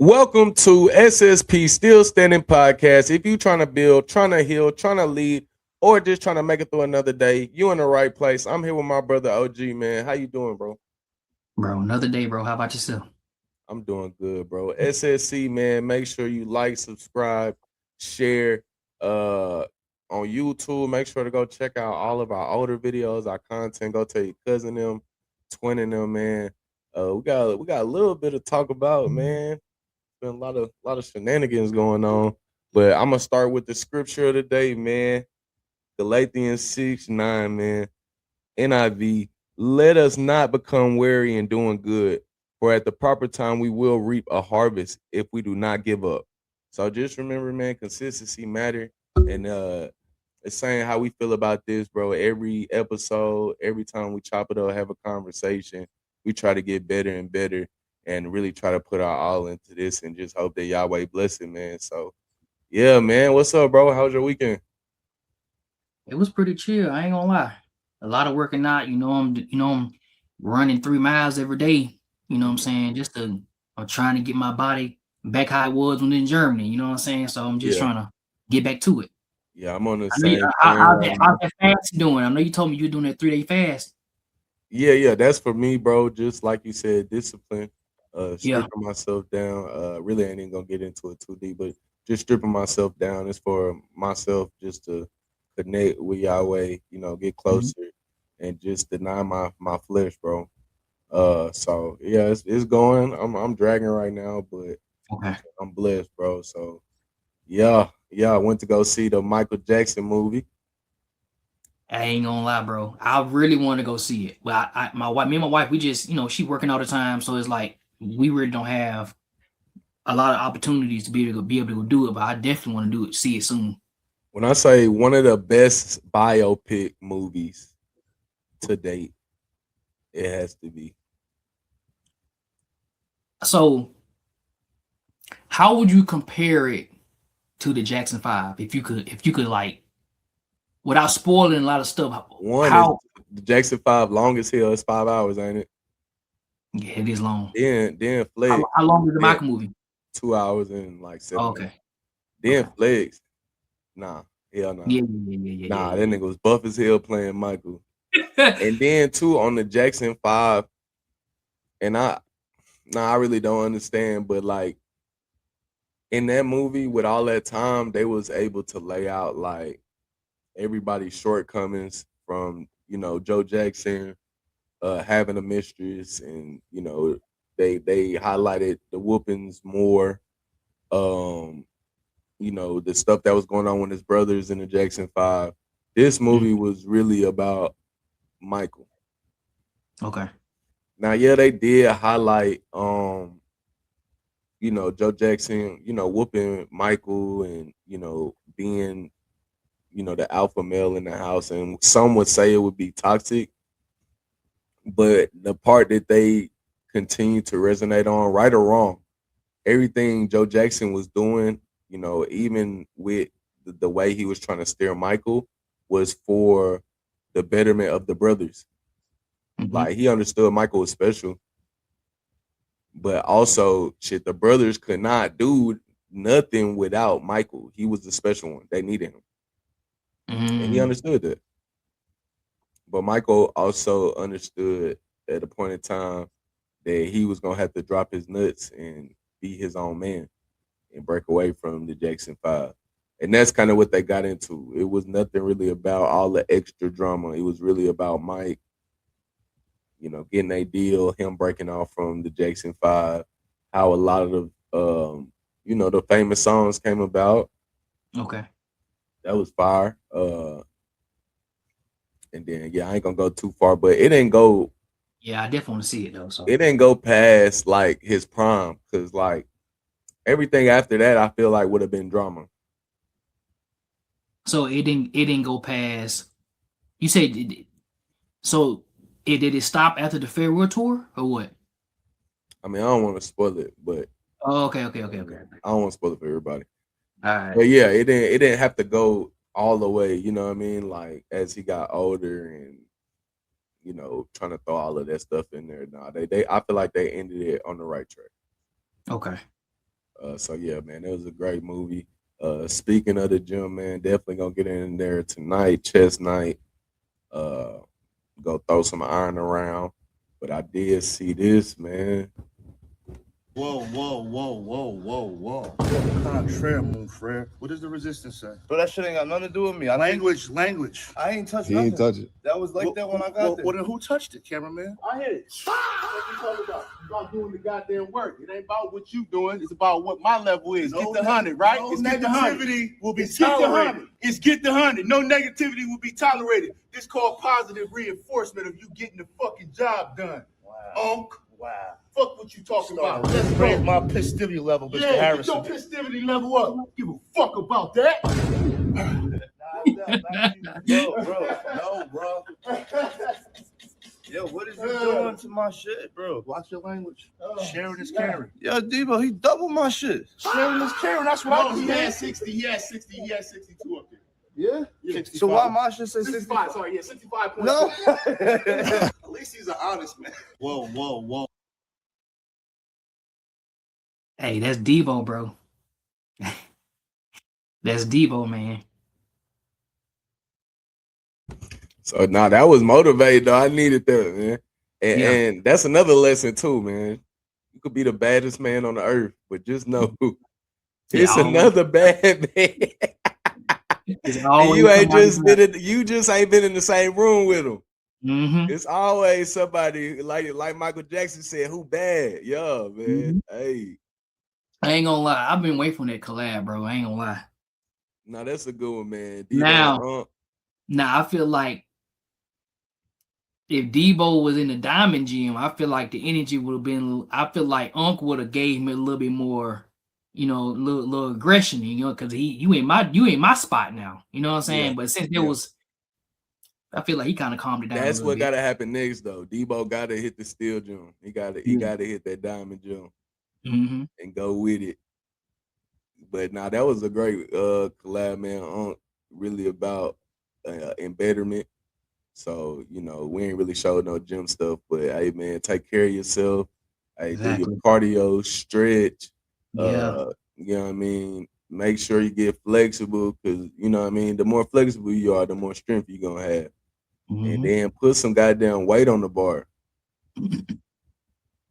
Welcome to SSP Still Standing Podcast. If you trying to build, trying to heal, trying to lead, or just trying to make it through another day, you in the right place. I'm here with my brother OG, man. How you doing, bro? Bro, another day, bro. How about yourself? I'm doing good, bro. SSC, man. Make sure you like, subscribe, share. On YouTube, make sure to go check out all of our older videos, our content. Go tell your cousin them, twin and them, man. We got a little bit to talk about, man. Been a lot of shenanigans going on. But I'm gonna start with the scripture of the day, man. Galatians 6:9, man. NIV. Let us not become weary in doing good, for at the proper time we will reap a harvest if we do not give up. So just remember, man, consistency matter. And it's saying how we feel about this, bro. Every episode, every time we chop it up, have a conversation, we try to get better and better and really try to put our all into this and just hope that Yahweh bless it, man. So yeah, man. What's up, bro? How's your weekend? It was pretty chill. I ain't gonna lie. A lot of working out. I'm running 3 miles every day. You know what I'm Mhm. saying? I'm trying to get my body back how it was when in Germany. You know what I'm saying? So I'm just Yeah. trying to get back to it. Yeah, I'm on the I know you, same how, thing how's right that, how's now. that fast doing? I know you told me you're doing that 3 day fast. Yeah, that's for me, bro. Just like you said, discipline, Yeah. stripping myself down. Really ain't even gonna get into it too deep, but just stripping myself down is for myself just to connect with Yahweh, get Mhm. closer and just deny my flesh, bro. So yeah, it's going. I'm dragging right now, but Okay. I'm blessed, bro. So yeah, I went to go see the Michael Jackson movie. I ain't gonna lie, bro. I really want to go see it, but my wife, me and my wife, we just, she working all the time, so it's like we really don't have a lot of opportunities to be able to go do it, but I definitely want to do it, see it soon. When I say one of the best biopic movies to date, it has to be. So, how would you compare it to the Jackson Five, if you could like, without spoiling a lot of stuff? One is How? the Jackson 5, long as hell. It's 5 hours, ain't it? Yeah, it is long. Then Flex, How long is the then Michael movie? 2 hours and like Oh, 7 minutes. okay, Then okay, Flex, nah, hell nah. yeah, yeah, yeah, yeah, Nah, yeah, that yeah, nigga was buff as hell playing Michael. yeah. And then two on the Jackson 5, and I really don't understand, but like in that movie with all that time, they was able to lay out like everybody's shortcomings from, Joe Jackson having a mistress, and they highlighted the whoopings more. Um, the stuff that was going on with his brothers in the Jackson 5. This Mm, movie was really about Michael. okay. Now, yeah, they did highlight Joe Jackson, whooping Michael and, being, the alpha male in the house, and some would say it would be toxic, but the part that they continue to resonate on, right or wrong, everything Joe Jackson was doing, even with the way he was trying to steer Michael, was for the betterment of the brothers. Hmm. Like he understood Michael was special, but also shit, the brothers could not do nothing without Michael. He was the special one. They needed him. And he Mm, understood that. But Michael also understood at a point in time that he was gonna have to drop his nuts and be his own man and break away from the Jackson 5. And that's kind of what they got into. It was nothing really about all the extra drama. It was really about Mike, getting a deal, him breaking off from the Jackson 5, how a lot of the famous songs came about. okay. That was fire. And then yeah, I ain't gonna go too far, but Yeah, I definitely want to see it though. So, it didn't go past like his prime, because like everything after that I feel like would have been drama. it didn't go past. You said so. It did it stop after the farewell tour or what? I mean, I don't want to spoil it, but Oh, okay, okay, okay, okay. I don't want to spoil it for everybody. All right. But yeah, it didn't have to go all the way, you know what I mean? Like as he got older and trying to throw all of that stuff in there. Nah, they I feel like they ended it on the right track. Okay. So yeah, man, it was a great movie. Speaking of the gym, man, definitely gonna get in there tonight, chest night. Uh, go throw some iron around. But I did see this, man. Whoa, whoa, whoa, whoa, whoa, whoa. Contraire, mon frere. What does the resistance say? Bro, that shit ain't got nothing to do with me. Language. I ain't touched He nothing. ain't touch it. That was like that when I got there. Well, then who touched it, cameraman? I hit it. What you talking about? You about doing the goddamn work. It ain't about what you doing. It's about what my level is. Get the 100, right? No It's get the 100. negativity will be It's get the tolerated. 100. It's get the 100. No negativity will be tolerated. This called positive reinforcement of you getting the fucking job done. Wow. Wow. Fuck what you talking about. Let's Let's raise go. my festivity level, Mr. Yeah, get Harrison. your festivity level up. Give a fuck about that. Yo, bro. No, bro. Yo, what is you doing to my shit, bro? Watch your language. Sharing is caring. Yo, Debo, he doubled my shit. Sharing is caring. That's what I do. He had 60. He had 60. He had 62 up there. Yeah? 65. So why my shit say 65? Sorry, yeah, 65. No. At least he's an honest man. Whoa, whoa, whoa. Hey, that's Debo, bro. That's Debo, man. So nah, that was motivated though. I needed that, man. And that's another lesson too, man. You could be the baddest man on the earth, but just know it's another bad man. And you ain't just you just ain't been in the same room with him. Mm-hmm. It's always somebody like Michael Jackson said, who bad? Yeah, man. Mm-hmm. Hey. I ain't gonna lie. I've been waiting for that collab, bro. I ain't gonna lie. No, that's a good one, man. Now I feel like if Debo was in the Diamond Gym, I feel like the energy would have been. I feel like Unc would have gave him a little bit more, little aggression, because you ain't my spot now. You know what I'm saying? Yeah. But since there was, I feel like he kind of calmed it down. That's what gotta happen next, though. Debo gotta hit the steel gym. He gotta hit that diamond gym and go with it. But now that was a great collab, man. Unc really about embetterment. So, we ain't really showed no gym stuff, but hey, man, take care of yourself. Hey, do your cardio, stretch. Yeah. You know what I mean? Make sure you get flexible because, you know what I mean? The more flexible you are, the more strength you're going to have. And then put some goddamn weight on the bar.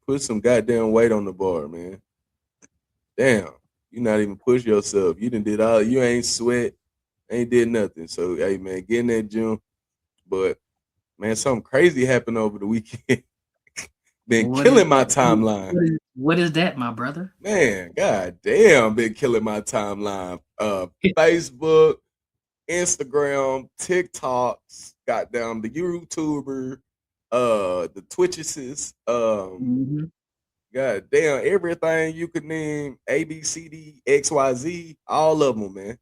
Put some goddamn weight on the bar, man. Damn. You not even push yourself. You done did all. You ain't sweat. Ain't did nothing. So, hey, man, get in that gym. But man, something crazy happened over the weekend. Been killing my timeline. What is that, my brother? Man, god damn, been killing my timeline. Facebook, Instagram, TikToks, goddamn the YouTuber, the Twitches, god damn, everything you could name, ABCD, XYZ, all of them, man.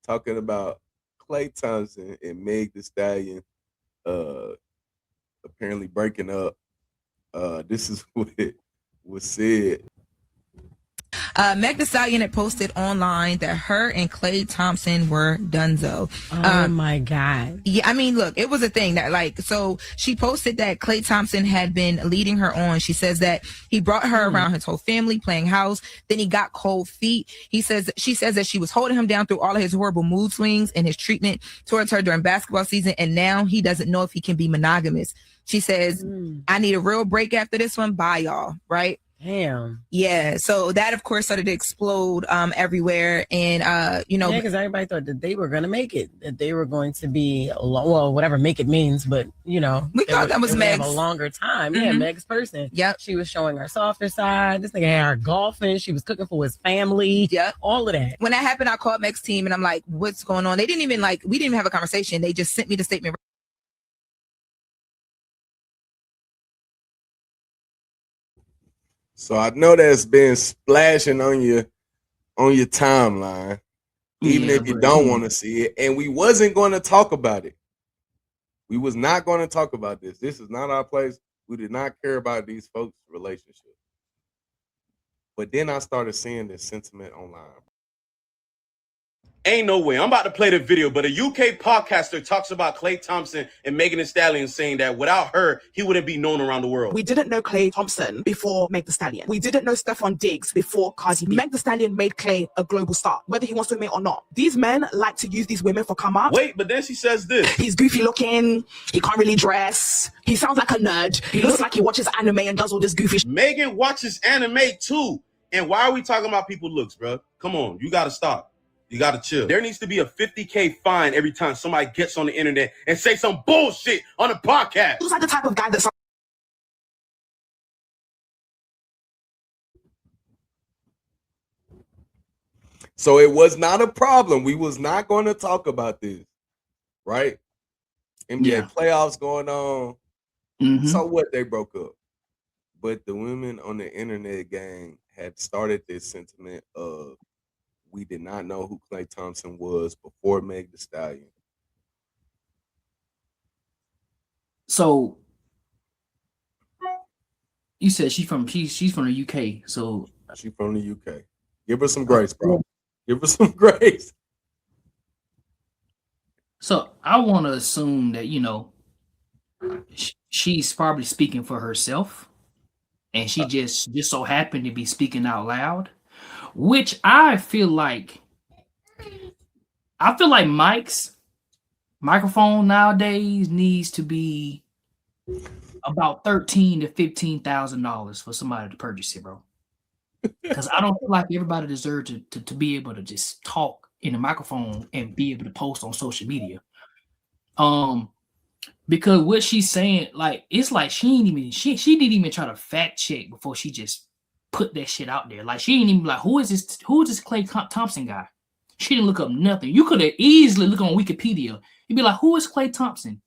Talking about Klay Thompson and Meg Thee Stallion. Apparently breaking up. This is what was said. Meg Thee Stallion had posted online that her and Klay Thompson were donezo. Oh my God. Yeah, I mean, look, it was a thing that so she posted that Klay Thompson had been leading her on. She says that he brought her around his whole family playing house. Then he got cold feet. She says that she was holding him down through all of his horrible mood swings and his treatment towards her during basketball season. And now he doesn't know if he can be monogamous. She says, I need a real break after this one. Bye, y'all. Right? Damn. Yeah. So that, of course, started to explode everywhere. And, Yeah, because everybody thought that they were going to make it, that they were going to be, well, whatever make it means, but, we thought that was Meg's. A longer time. Yeah, Meg's person. Yep. She was showing her softer side. This nigga had her golfing. She was cooking for his family. Yep. All of that. When that happened, I called Meg's team and I'm like, what's going on? They didn't even we didn't even have a conversation. They just sent me the statement. So I know that's been splashing on your timeline, even if you don't want to see it. And we wasn't going to talk about it. We was not going to talk about this. This is not our place. We did not care about these folks' relationship. But then I started seeing this sentiment online. Ain't no way. I'm about to play the video, but a UK podcaster talks about Klay Thompson and Megan Thee Stallion, saying that without her, he wouldn't be known around the world. We didn't know Klay Thompson before Meg Thee Stallion. We didn't know Stephon Diggs before Cardi B. Meg Thee Stallion made Klay a global star, whether he wants to admit or not. These men like to use these women for come up. Wait, but then she says this. He's goofy looking. He can't really dress. He sounds like a nerd. He looks like he watches anime and does all this goofy shit. Megan watches anime too. And why are we talking about people's looks, bro? Come on, you got to stop. You got to chill. There needs to be a $50K fine every time somebody gets on the internet and say some bullshit on a podcast. He was like the type of guy that So it was not a problem. We was not going to talk about this, right? NBA playoffs going on. So what? They broke up. But the women on the internet gang had started this sentiment of we did not know who Klay Thompson was before Meg Thee Stallion. So you said she's from the UK. So she's from the UK. Give her some grace, bro. Give her some grace. So I want to assume that, you know, she's probably speaking for herself, and she just so happened to be speaking out loud, which I feel like Mike's microphone nowadays needs to be about $13,000 to $15,000 for somebody to purchase it, bro. Because I don't feel like everybody deserves to be able to just talk in a microphone and be able to post on social media. Because what she's saying, like, it's like she didn't even try to fact check before she just put that shit out there. Like, she didn't even be like, who is this Klay Thompson guy? She didn't look up nothing. You could have easily looked on Wikipedia. You'd be like, who is Klay Thompson?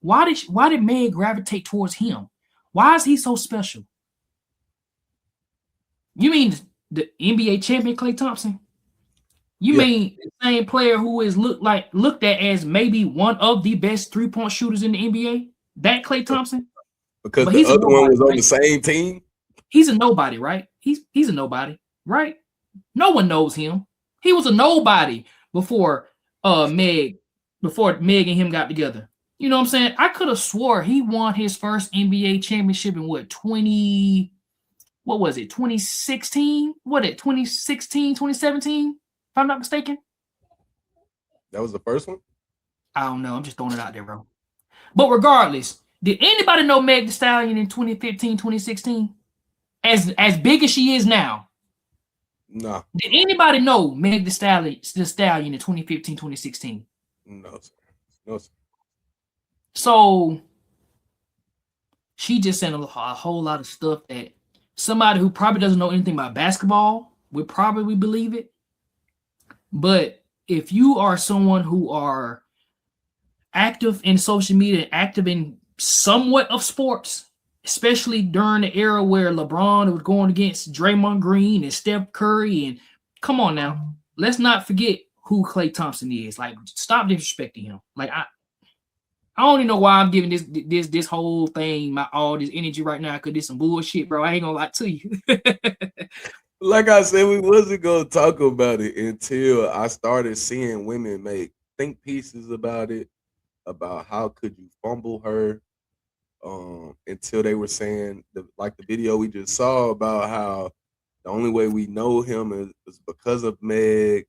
Why did Meg gravitate towards him? Why is he so special? You mean the NBA champion Klay Thompson? You mean the same player who is looked at as maybe one of the best 3-point shooters in the NBA? That Klay Thompson? Because the other one was on the same team? He's a nobody, right? He's a nobody, right? No one knows him. He was a nobody before Meg and him got together. You know what I'm saying? I could have swore he won his first NBA championship in 2016? 2017? If I'm not mistaken. That was the first one? I don't know. I'm just throwing it out there, bro. But regardless, did anybody know Meg Thee Stallion in 2015, 2016? As big as she is now. No. Did anybody know Meg Thee Stallion in 2015, 2016? No, sir. No, sir. So she just said a whole lot of stuff that somebody who probably doesn't know anything about basketball would probably believe it. But if you are someone who are active in social media, active in somewhat of sports, especially during the era where LeBron was going against Draymond Green and Steph Curry, and come on now, let's not forget who Klay Thompson is. Like, stop disrespecting him. Like, I don't even know why I'm giving this whole thing all this energy right now, because this some bullshit, bro. I ain't gonna lie to you. Like I said, we wasn't gonna talk about it until I started seeing women make think pieces about it, about how could you fumble her, until they were saying like the video we just saw about how the only way we know him is because of Meg.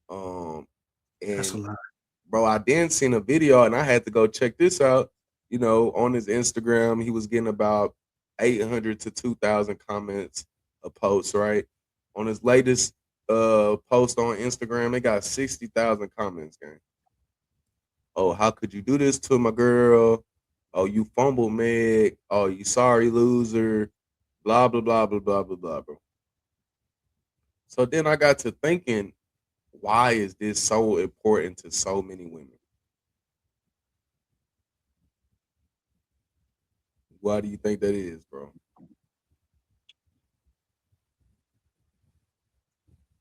That's a lot. Bro, I then seen a video and I had to go check this out. You know, on his Instagram, he was getting about 800 to 2,000 comments a post, right? On his latest post on Instagram, they got 60,000 comments, gang. Oh, how could you do this to my girl? Oh, you fumbled, Meg. Oh, you sorry loser. Blah, blah, blah, blah, blah, blah, blah, bro. So then I got to thinking, why is this so important to so many women? Why do you think that is, bro?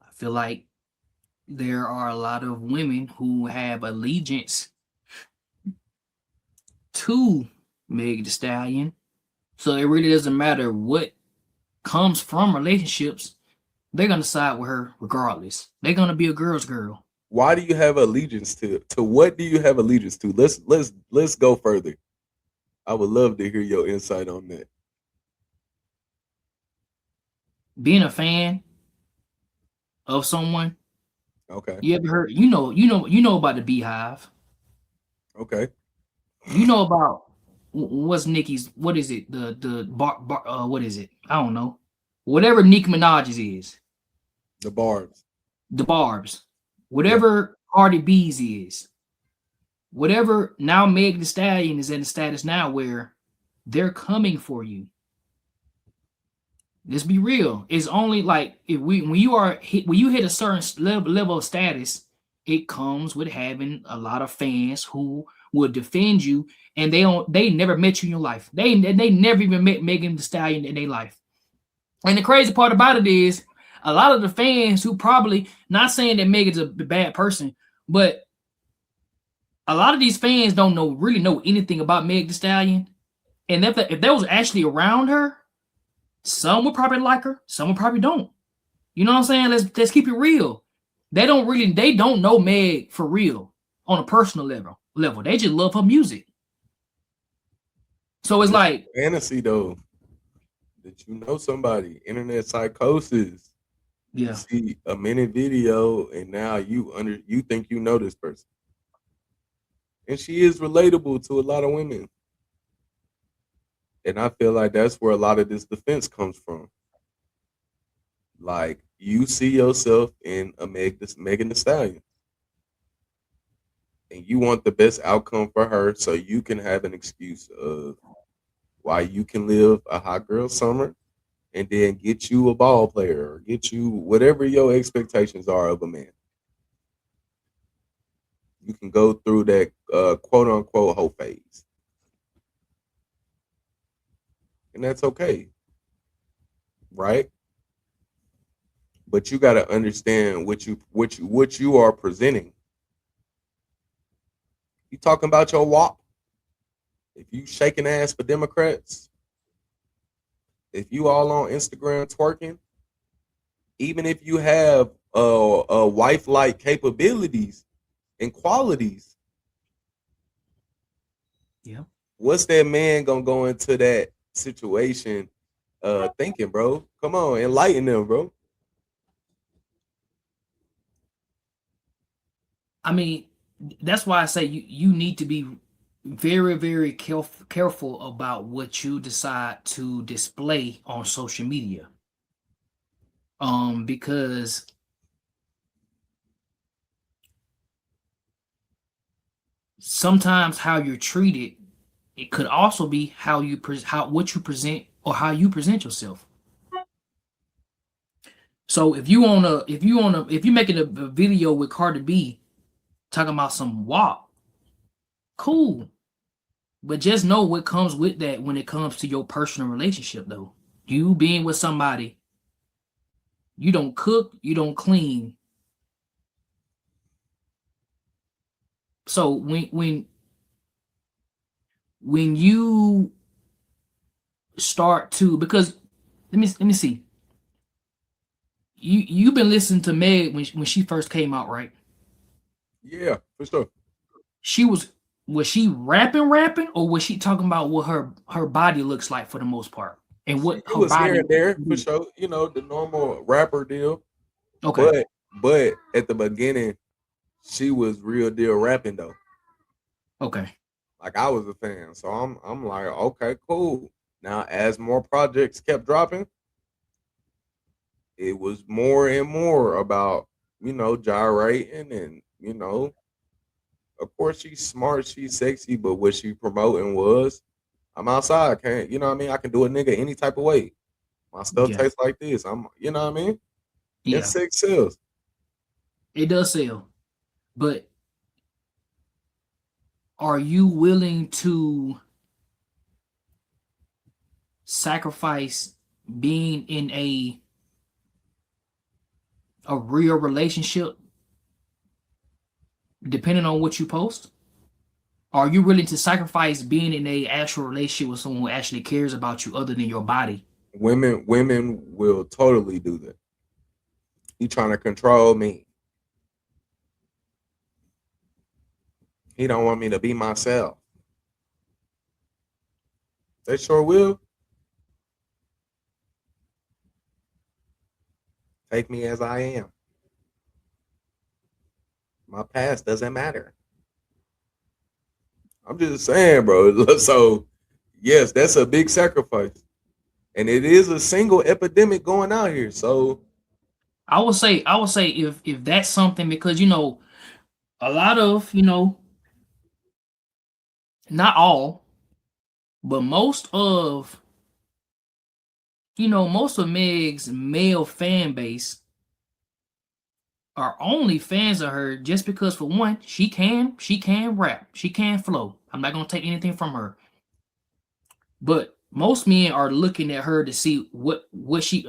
I feel like there are a lot of women who have allegiance to Meg Thee Stallion. So it really doesn't matter what comes from relationships. They're going to side with her regardless. They're going to be a girl's girl. why do you have allegiance to what do you have allegiance to? Let's go further. I would love to hear your insight on that. Being a fan of someone, Okay. you ever heard? You know about the Beehive. Okay. You know about what's Nicki's? What is it? The what is it? I don't know. Whatever Nicki Minaj's is. The Barbs. The Barbs. Whatever Cardi B's is. Whatever. Now Meg Thee Stallion is in the status now where they're coming for you. Let's be real. It's only like when you hit a certain level of status, it comes with having a lot of fans who will defend you, and they never met you in your life. They never even met Megan Thee Stallion in their life. And the crazy part about it is a lot of the fans who probably, not saying that Megan's a bad person, but a lot of these fans don't really know anything about Meg Thee Stallion. And if they was actually around her, some would probably like her, some would probably don't. You know what I'm saying? Let's keep it real. They don't know Meg for real on a personal level. They just love her music. So it's like fantasy though. That you know somebody, internet psychosis. Yeah. You see a minute video and now you think you know this person. And she is relatable to a lot of women. And I feel like that's where a lot of this defense comes from. Like, you see yourself in a Megan Thee Stallion. And you want the best outcome for her so you can have an excuse of why you can live a hot girl summer and then get you a ball player or get you whatever your expectations are of a man. You can go through that quote unquote hoe phase. And that's okay. Right? But you got to understand what you are presenting. You talking about your WAP? If you shaking ass for Democrats, if you all on Instagram twerking, even if you have wife-like capabilities and qualities, yeah, what's that man gonna go into that situation thinking, bro? Come on, enlighten them, bro. I mean, that's why I say you need to be very, very careful about what you decide to display on social media. Because sometimes how you're treated, it could also be what you present or how you present yourself. So if you're making a video with Cardi B talking about some WAP, cool. But just know what comes with that when it comes to your personal relationship, though. You being with somebody, you don't cook, you don't clean. So when you start to, because let me see. You've been listening to Meg when she first came out, right? Yeah, for sure. Was she rapping, or was she talking about what her body looks like for the most part, and what It her was body here and there for sure. You know, the normal rapper deal. Okay. But at the beginning, she was real deal rapping though. Okay. Like, I was a fan, so I'm like, okay, cool. Now, as more projects kept dropping, it was more and more about, gyrating and, of course she's smart, she's sexy, but what she promoting was, I'm outside, can't, you know what I mean? I can do a nigga any type of way. My stuff Yeah. tastes like this. I'm, you know what I mean? Yeah. And sex sells. It does sell. But are you willing to sacrifice being in a real relationship depending on what you post? Are you willing to sacrifice being in a actual relationship with someone who actually cares about you other than your body? Women will totally do that. You trying to control me. He don't want me to be myself. They sure will. Take me as I am. My past doesn't matter. I'm just saying, bro. So, yes, that's a big sacrifice. And it is a single epidemic going out here. So, I would say if that's something, because you know, a lot of, you know, not all, but most of, you know, most of Meg's male fan base are only fans of her just because, for one, she can rap, she can flow. I'm not gonna take anything from her, but most men are looking at her to see what she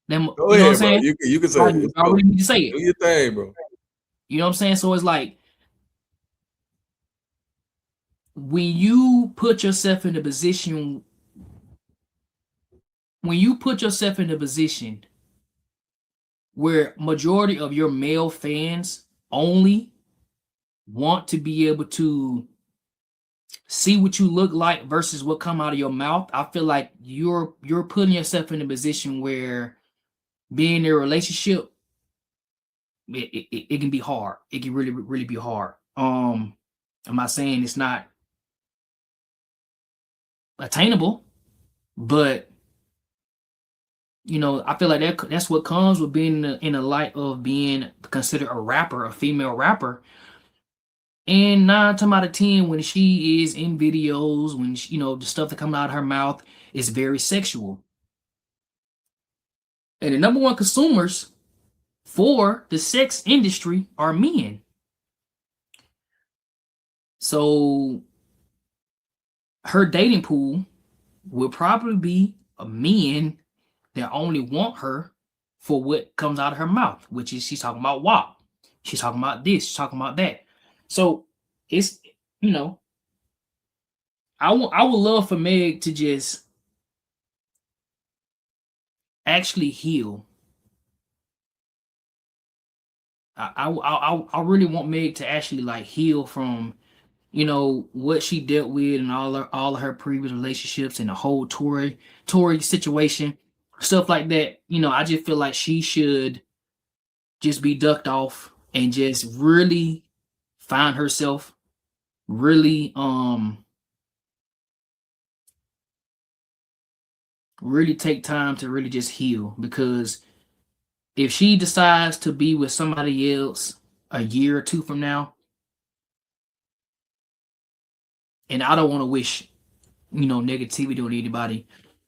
them. go You know what I'm ahead, bro. saying? You can say I it. Let's go. already need to say it. Do your thing, bro. You know what I'm saying? So it's like, when you put yourself in a position, where majority of your male fans only want to be able to see what you look like versus what come out of your mouth, I feel like you're putting yourself in a position where being in a relationship, it can be hard. It can really be hard. I'm not saying it's not attainable, but you know, I feel like that's what comes with being in the light of being considered a rapper, a female rapper. And 9 times out of 10, when she is in videos, when she, you know, the stuff that comes out of her mouth is very sexual. And the number one consumers for the sex industry are men. So her dating pool will probably be men that only want her for what comes out of her mouth, which is she's talking about WAP. She's talking about this, she's talking about that. So it's, you know, I would love for Meg to just actually heal. I really want Meg to actually like heal from, you know, what she dealt with and all of her previous relationships and the whole Tory situation, stuff like that. You know, I just feel like she should just be ducked off and just really find herself, really really take time to really just heal. Because if she decides to be with somebody else a year or two from now, and I don't want to wish, you know, negativity on anybody,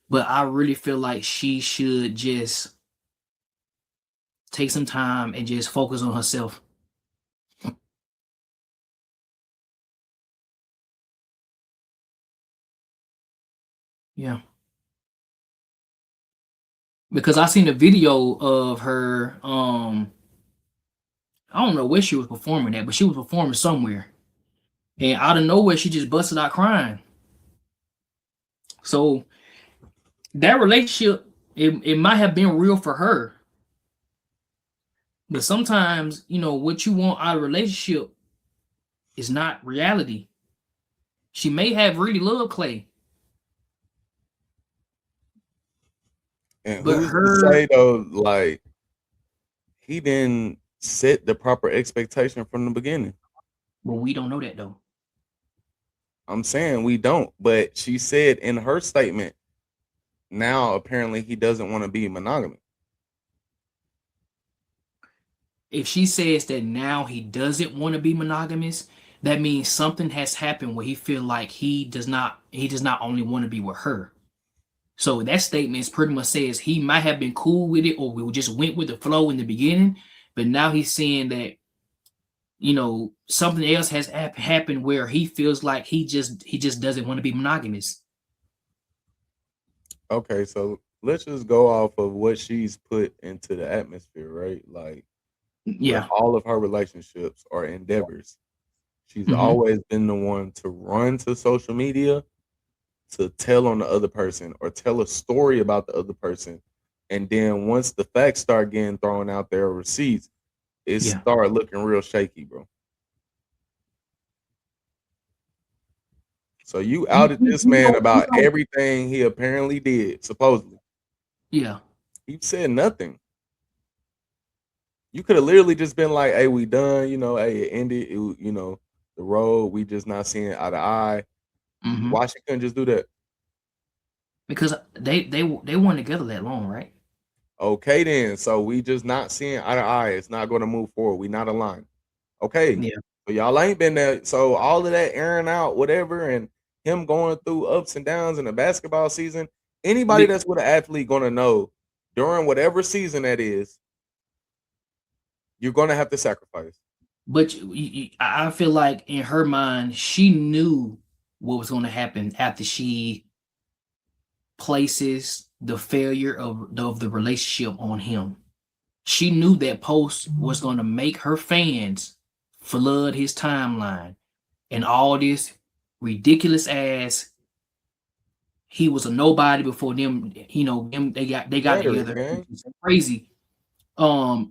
but I really feel like she should just take some time and just focus on herself. Yeah. Because I seen a video of her, I don't know where she was performing at, but she was performing somewhere. And out of nowhere, she just busted out crying. So that relationship, it might have been real for her. But sometimes, you know, what you want out of a relationship is not reality. She may have really loved Klay. And But who's to say though, like he didn't set the proper expectation from the beginning? Well, we don't know that though. I'm saying we don't, but she said in her statement, now apparently he doesn't want to be monogamous. If she says that now he doesn't want to be monogamous, that means something has happened where he feel like he does not only want to be with her. So that statement pretty much says he might have been cool with it, or we just went with the flow in the beginning, but now he's saying that, you know, something else has happened where he feels like he just doesn't want to be monogamous. Okay, so let's just go off of what she's put into the atmosphere, right? Like, yeah, all of her relationships are endeavors. She's always been the one to run to social media to tell on the other person or tell a story about the other person. And then once the facts start getting thrown out there, receipts, it start looking real shaky, bro. So you outed this man about everything he apparently did, supposedly. Yeah. He said nothing. You could have literally just been like, "Hey, we done. You know, hey, it ended. You know, the road. We just not seeing eye to eye." Mhm. Why she couldn't just do that? Because they weren't together that long, right? Okay, then. So we just not seeing eye to eye. It's not going to move forward. We not aligned. Okay. Yeah. So y'all ain't been there. So all of that airing out, whatever, and him going through ups and downs in the basketball season. Anybody that's with an athlete gonna know during whatever season that is, you're gonna have to sacrifice. But I feel like in her mind, she knew what was going to happen after she places the failure of the relationship on him. She knew that post was going to make her fans flood his timeline and all this ridiculous ass. He was a nobody before them. You know, they got together. It's crazy. I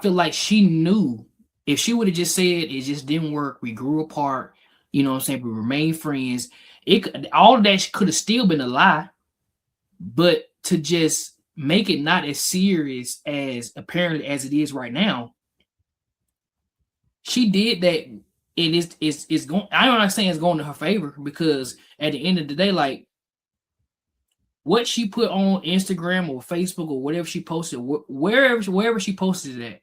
feel like she knew if she would have just said it just didn't work, we grew apart, you know what I'm saying, we remained friends, all of that could have still been a lie, but to just make it not as serious as apparently as it is right now, she did that. It's going, I'm not saying it's going to her favor, because at the end of the day, like what she put on Instagram or Facebook or whatever she posted, wherever she posted it at,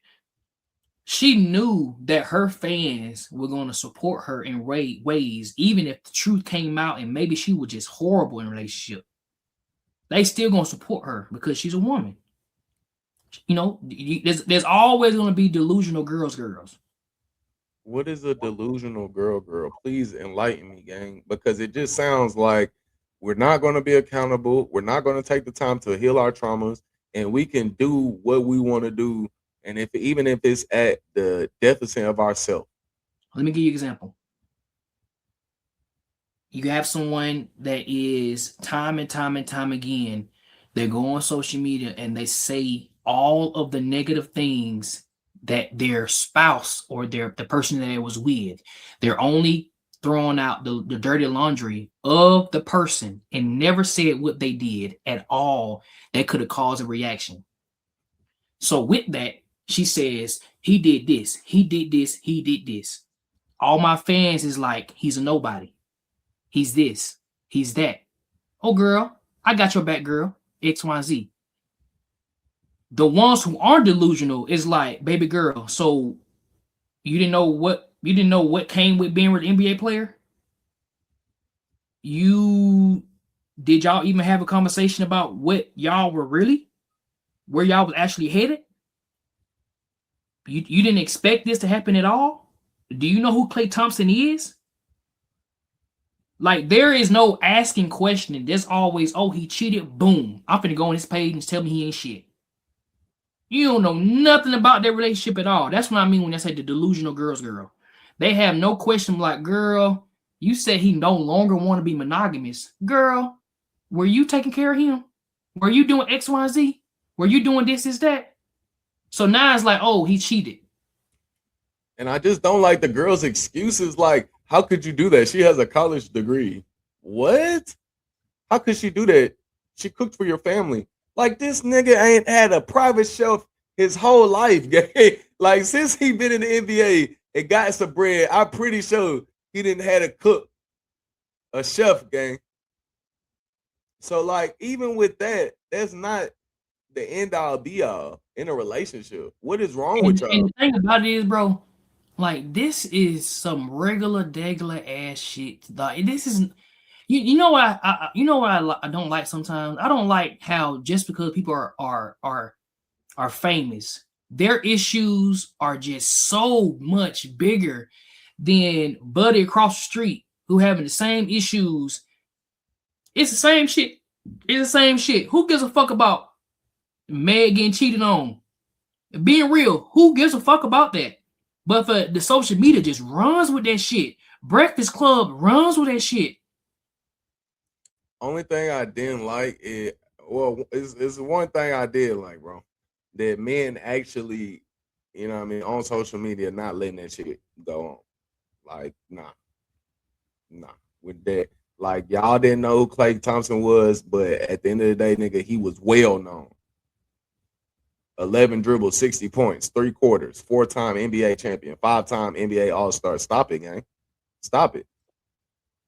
she knew that her fans were going to support her in ways, even if the truth came out and maybe she was just horrible in a relationship. They still going to support her because she's a woman. You know, there's always going to be delusional girls. What is a delusional girl? Please enlighten me, gang, because it just sounds like we're not going to be accountable. We're not going to take the time to heal our traumas, and we can do what we want to do. And even if it's at the deficit of ourselves. Let me give you an example. You have someone that is time and time again, they go on social media and they say all of the negative things that their spouse or the person that they was with. They're only throwing out the dirty laundry of the person and never said what they did at all that could have caused a reaction. So with that, she says, he did this, he did this, he did this. All my fans is like, he's a nobody. He's this, he's that. Oh, girl, I got your back, girl. X, Y, Z. The ones who aren't delusional is like, baby girl, so you didn't know what came with being with an NBA player? Did y'all even have a conversation about what y'all were really? Where y'all was actually headed? You didn't expect this to happen at all? Do you know who Klay Thompson is? Like, there is no asking questioning. There's always, oh, he cheated. Boom. I'm finna go on his page and tell me he ain't shit. You don't know nothing about their relationship at all. That's what I mean when I say the delusional girl. They have no question like, girl, you said he no longer want to be monogamous. Girl, were you taking care of him? Were you doing X, Y, Z? Were you doing this, that? So now it's like, oh, he cheated. And I just don't like the girl's excuses. Like, how could you do that? She has a college degree. What? How could she do that? She cooked for your family. Like, this nigga ain't had a private chef his whole life, gang. Like, since he been in the NBA and got some bread, I'm pretty sure he didn't have a cook, a chef, gang. So, like, even with that, that's not the end all be all in a relationship. What is wrong with y'all? And the thing about it is, bro, like, this is some regular ass shit. Like, this is, you know what I don't like sometimes. I don't like how just because people are famous, their issues are just so much bigger than buddy across the street who having the same issues. It's the same shit. It's the same shit. Who gives a fuck about Meg getting cheated on? Being real, who gives a fuck about that? But for the social media just runs with that shit. Breakfast Club runs with that shit. Only thing I didn't like is, well, it's one thing I did like, bro. That men actually, you know what I mean, on social media, not letting that shit go on. Like, nah. with that. Like, y'all didn't know who Klay Thompson was, but at the end of the day, nigga, he was well known. 11 dribbles, 60 points, 3 quarters, 4-time NBA champion, 5-time NBA All-Star. Stop it, gang. Stop it.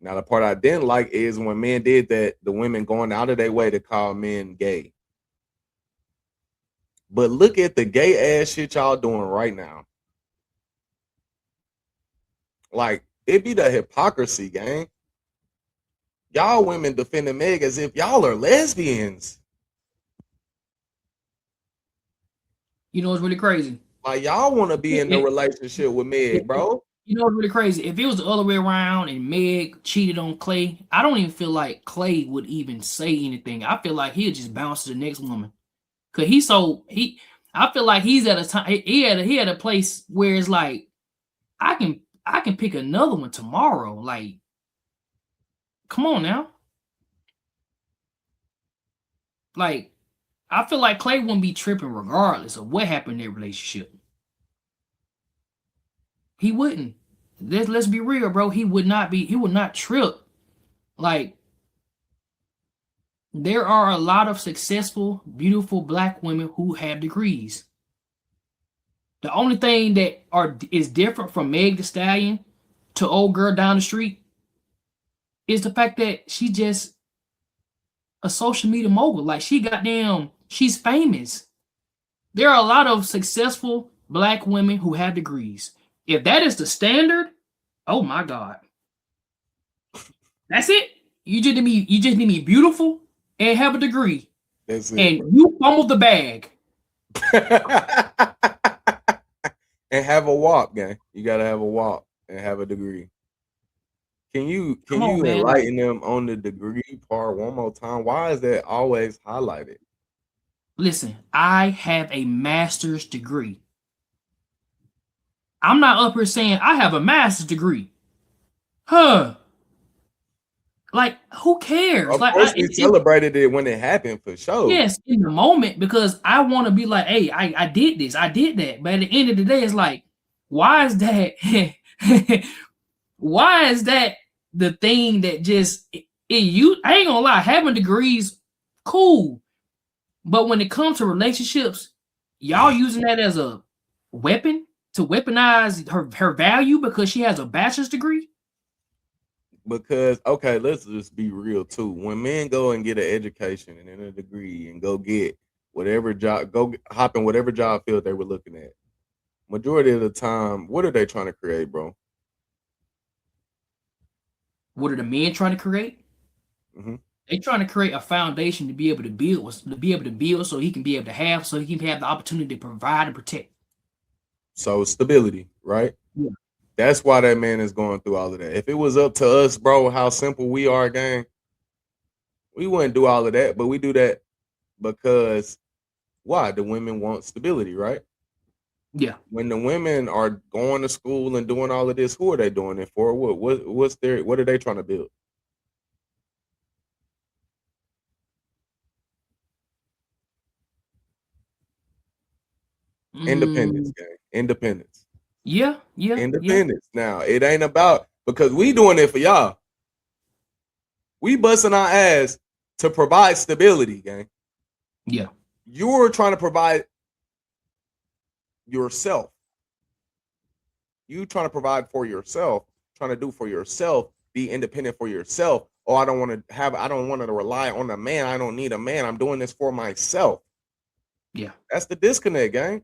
Now, the part I didn't like is when men did that, the women going out of their way to call men gay. But look at the gay ass shit y'all doing right now. Like, it be the hypocrisy, gang. Y'all women defending Meg as if y'all are lesbians. You know what's really crazy? Like, y'all want to be in a relationship with Meg, bro. You know what's really crazy? If it was the other way around and Meg cheated on Klay, I don't even feel like Klay would even say anything. I feel like he'd just bounce to the next woman. Cause I feel like he's at a time he had a place where it's like I can pick another one tomorrow. Like, come on now. Like, I feel like Klay wouldn't be tripping regardless of what happened in their relationship. He wouldn't. Let's be real, bro. He would not trip. Like, there are a lot of successful, beautiful black women who have degrees. The only thing that is different from Meg Thee Stallion to old girl down the street is the fact that she just a social media mogul. Like, she's famous. There are a lot of successful black women who have degrees. If that is the standard, oh my God. That's it. You just need to be beautiful and have a degree. That's it, and bro. You fumbled the bag. And have a walk, gang. You gotta have a walk and have a degree. Can you enlighten them on the degree part one more time? Why is that always highlighted? Listen, I have a master's degree. I'm not up here saying I have a master's degree. Like, who cares? Of like, course, we celebrated it when it happened for sure. Yes, in the moment, because I want to be like, hey, I did this, I did that. But at the end of the day, it's like, why is that? Why is that the thing that just I ain't gonna lie, having degrees, cool. But when it comes to relationships, y'all using that as a weapon to weaponize her value because she has a bachelor's degree? Because, okay, let's just be real too. When men go and get an education and then a degree and go get whatever job, hop in whatever job field they were looking at, majority of the time, what are they trying to create, bro? What are the men trying to create? Mm-hmm. They're trying to create a foundation to be able to build, so he can be able to have the opportunity to provide and protect. So stability, right? Yeah. That's why that man is going through all of that. If it was up to us, bro, how simple we are, gang, we wouldn't do all of that. But we do that because why? The women want stability, right? Yeah. When the women are going to school and doing all of this, who are they doing it for? What are they trying to build? Independence, gang. Independence. Yeah. Independence. Now, it ain't about, because we doing it for y'all. We busting our ass to provide stability, gang. Yeah. You're trying to provide yourself. You trying to provide for yourself, trying to do for yourself, be independent for yourself. Oh, I don't want to rely on a man. I don't need a man. I'm doing this for myself. Yeah. That's the disconnect, gang.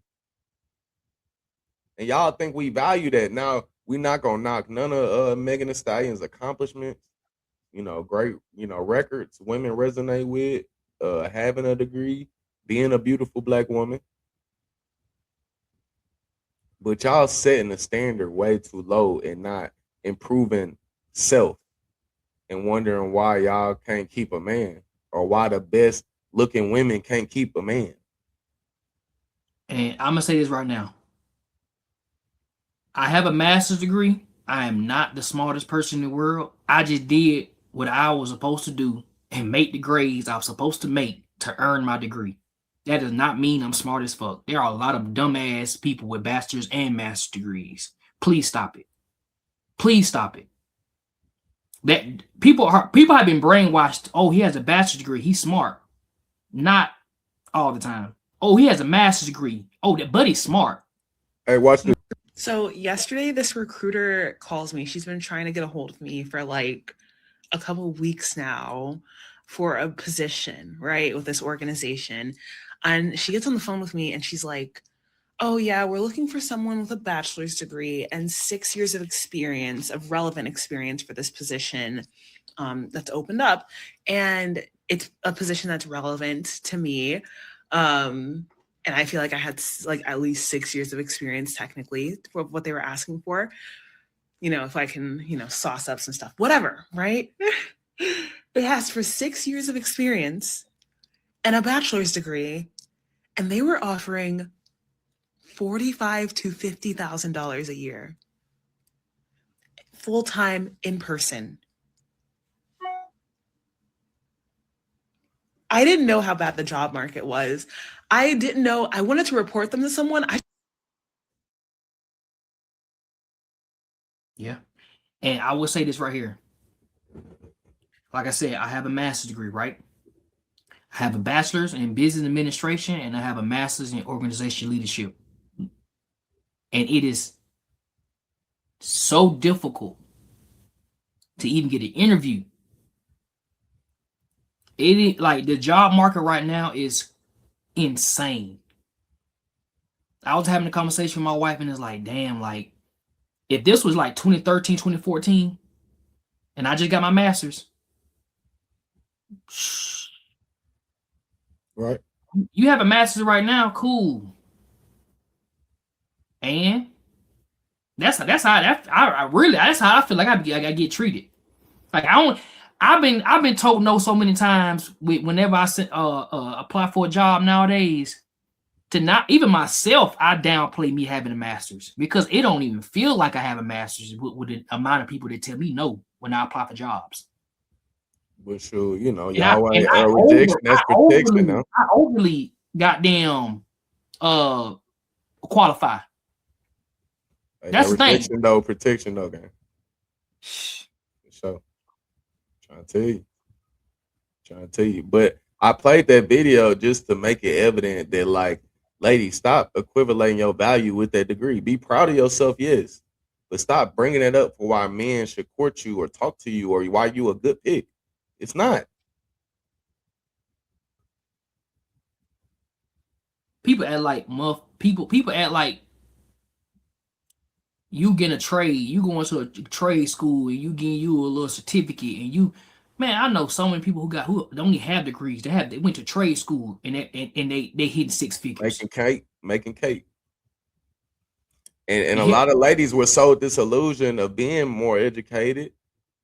And y'all think we value that. Now, we not gonna knock none of Megan Thee Stallion's accomplishments. Great, records women resonate with, having a degree, being a beautiful black woman. But y'all setting the standard way too low and not improving self, and wondering why y'all can't keep a man, or why the best looking women can't keep a man. And I'm gonna say this right now. I have a master's degree. I am not the smartest person in the world. I just did what I was supposed to do and make the grades I was supposed to make to earn my degree. That does not mean I'm smart as fuck. There are a lot of dumbass people with bachelor's and master's degrees. Please stop it. Please stop it. That people have been brainwashed. Oh, he has a bachelor's degree. He's smart. Not all the time. Oh, he has a master's degree. Oh, that buddy's smart. Hey, watch this. So yesterday, this recruiter calls me. She's been trying to get a hold of me for like a couple of weeks now for a position, right, with this organization. And she gets on the phone with me and she's like, oh yeah, we're looking for someone with a bachelor's degree and 6 years of experience, of relevant experience for this position that's opened up. And it's a position that's relevant to me. And I feel like I had like at least 6 years of experience technically for what they were asking for. You know, if I can, sauce up some stuff, whatever, right? They asked for 6 years of experience and a bachelor's degree, and they were offering $45,000 to $50,000 a year, full-time in person. I didn't know how bad the job market was. I didn't know. I wanted to report them to someone. Yeah. And I will say this right here. Like I said, I have a master's degree, right? I have a bachelor's in business administration and I have a master's in organization leadership. And it is so difficult to even get an interview. It is like the job market right now is insane. I was having a conversation with my wife and it's like, damn, like if this was like 2013, 2014, and I just got my master's, Right. You have a master's right now, cool. And that's how I feel like I get treated. Like I've been told no so many times whenever I apply for a job nowadays. To not even myself, I downplay me having a master's because it don't even feel like I have a master's with the amount of people that tell me no when I apply for jobs. But sure, y'all rejection. That's protection now. I overly goddamn qualify. Hey, that's the thing. Protection though, gang. So, trying to tell you. But I played that video just to make it evident that, like, ladies, stop equivalating your value with that degree. Be proud of yourself, yes, but stop bringing it up for why men should court you or talk to you or why you a good pick. It's not. People act like people act like you get a trade, you going to a trade school and you getting you a little certificate and you, man, I know so many people who don't even have degrees. They went to trade school and they hit 6 figures. Making cake. And a lot of ladies were sold this illusion of being more educated.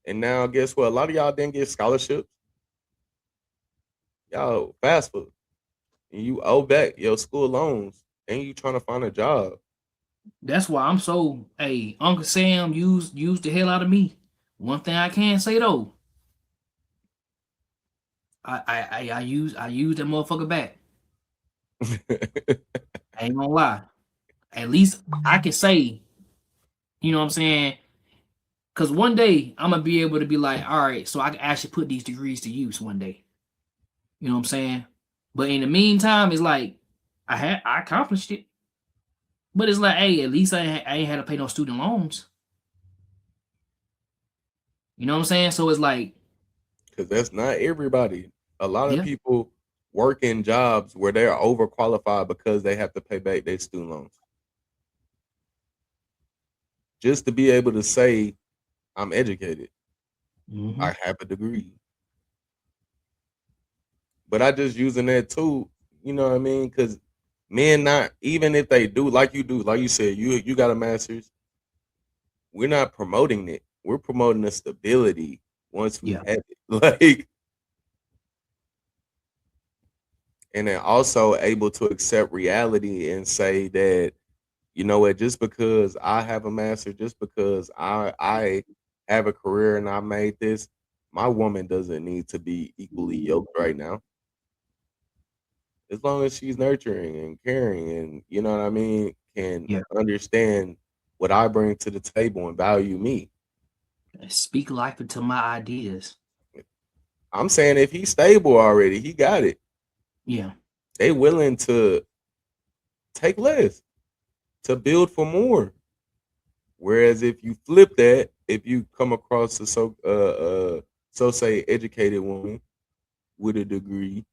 And now guess what? A lot of y'all didn't get scholarships. Y'all fast food. And you owe back your school loans and you trying to find a job. That's why I'm so, hey, Uncle Sam used the hell out of me. One thing I can say though, I use that motherfucker back. I ain't gonna lie. At least I can say, you know what I'm saying? Because one day I'm gonna be able to be like, all right, so I can actually put these degrees to use one day. You know what I'm saying? But in the meantime, it's like I accomplished it. But it's like, hey, at least I ain't had to pay no student loans. You know what I'm saying? So it's like, because that's not everybody. A lot of people work in jobs where they're overqualified because they have to pay back their student loans. Just to be able to say, I'm educated. Mm-hmm. I have a degree. But I just using that too, you know what I mean? Because men not, even if they do, like you said, you got a master's, we're not promoting it. We're promoting the stability once we have it. Like, and then also able to accept reality and say that, you know what, just because I have a master, just because I have a career and I made this, my woman doesn't need to be equally yoked right now. As long as she's nurturing and caring and, you know what I mean, can understand what I bring to the table and value me. Speak life into my ideas. I'm saying if he's stable already, he got it. Yeah. They willing to take less to build for more. Whereas if you flip that, if you come across a so say educated woman with a degree,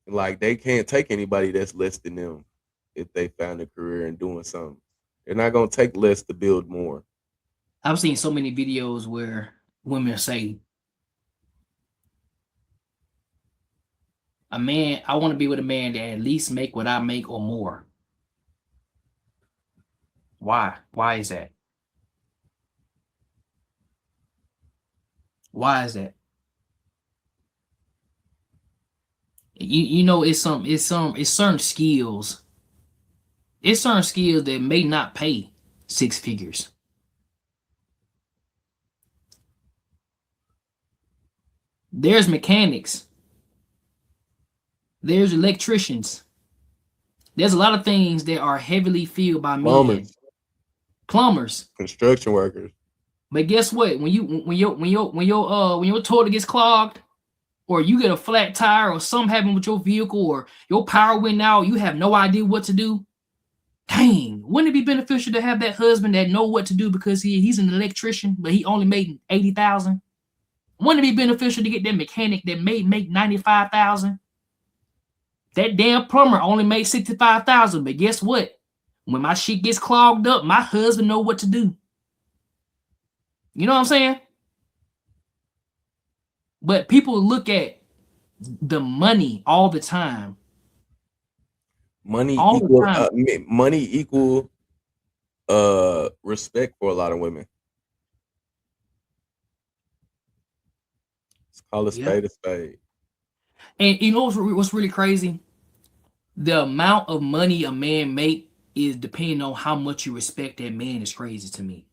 like they can't take anybody that's less than them if they found a career and doing something. They're not gonna take less to build more. I've seen so many videos where women say, I want to be with a man that at least make what I make or more. Why? Why is that? Why is that? You know, it's certain skills. It's certain skills that may not pay 6 figures. There's mechanics. There's electricians. There's a lot of things that are heavily filled by men. Plumbers, construction workers. But guess what? When your toilet gets clogged, or you get a flat tire, or something happened with your vehicle, or your power went out, you have no idea what to do. Dang, wouldn't it be beneficial to have that husband that know what to do because he's an electrician, but he only made $80,000? Wouldn't it be beneficial to get that mechanic that may make $95,000? That damn plumber only made $65,000, but guess what? When my shit gets clogged up, my husband know what to do. You know what I'm saying? But people look at the money all the time. Money equal respect for a lot of women. It's called a spade a spade. And you know what's really crazy? The amount of money a man make is depending on how much you respect that man is crazy to me.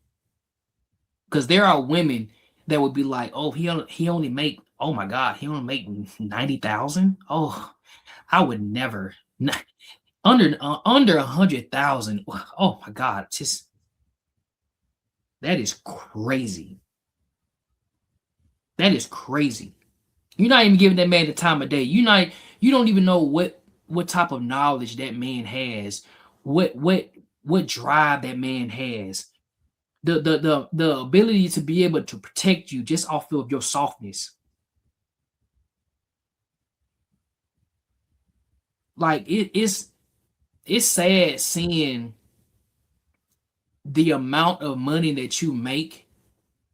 Because there are women that would be like, oh, he only make, oh my God, he only make 90,000. Oh, I would never under 100,000. Oh my God, just that is crazy. That is crazy. You're not even giving that man the time of day. You don't even know what type of knowledge that man has, what drive that man has. The ability to be able to protect you just off of your softness. Like it's sad seeing the amount of money that you make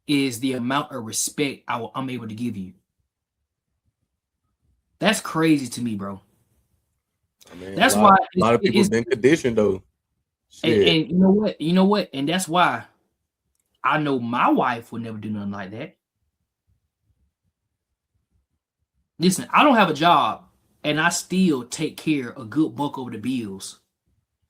is the amount of respect I'm able to give you. That's crazy to me, bro. I mean, that's why a lot of people have been conditioned though. And you know what? And that's why I know my wife would never do nothing like that. Listen, I don't have a job and I still take care of a good buck over the bills.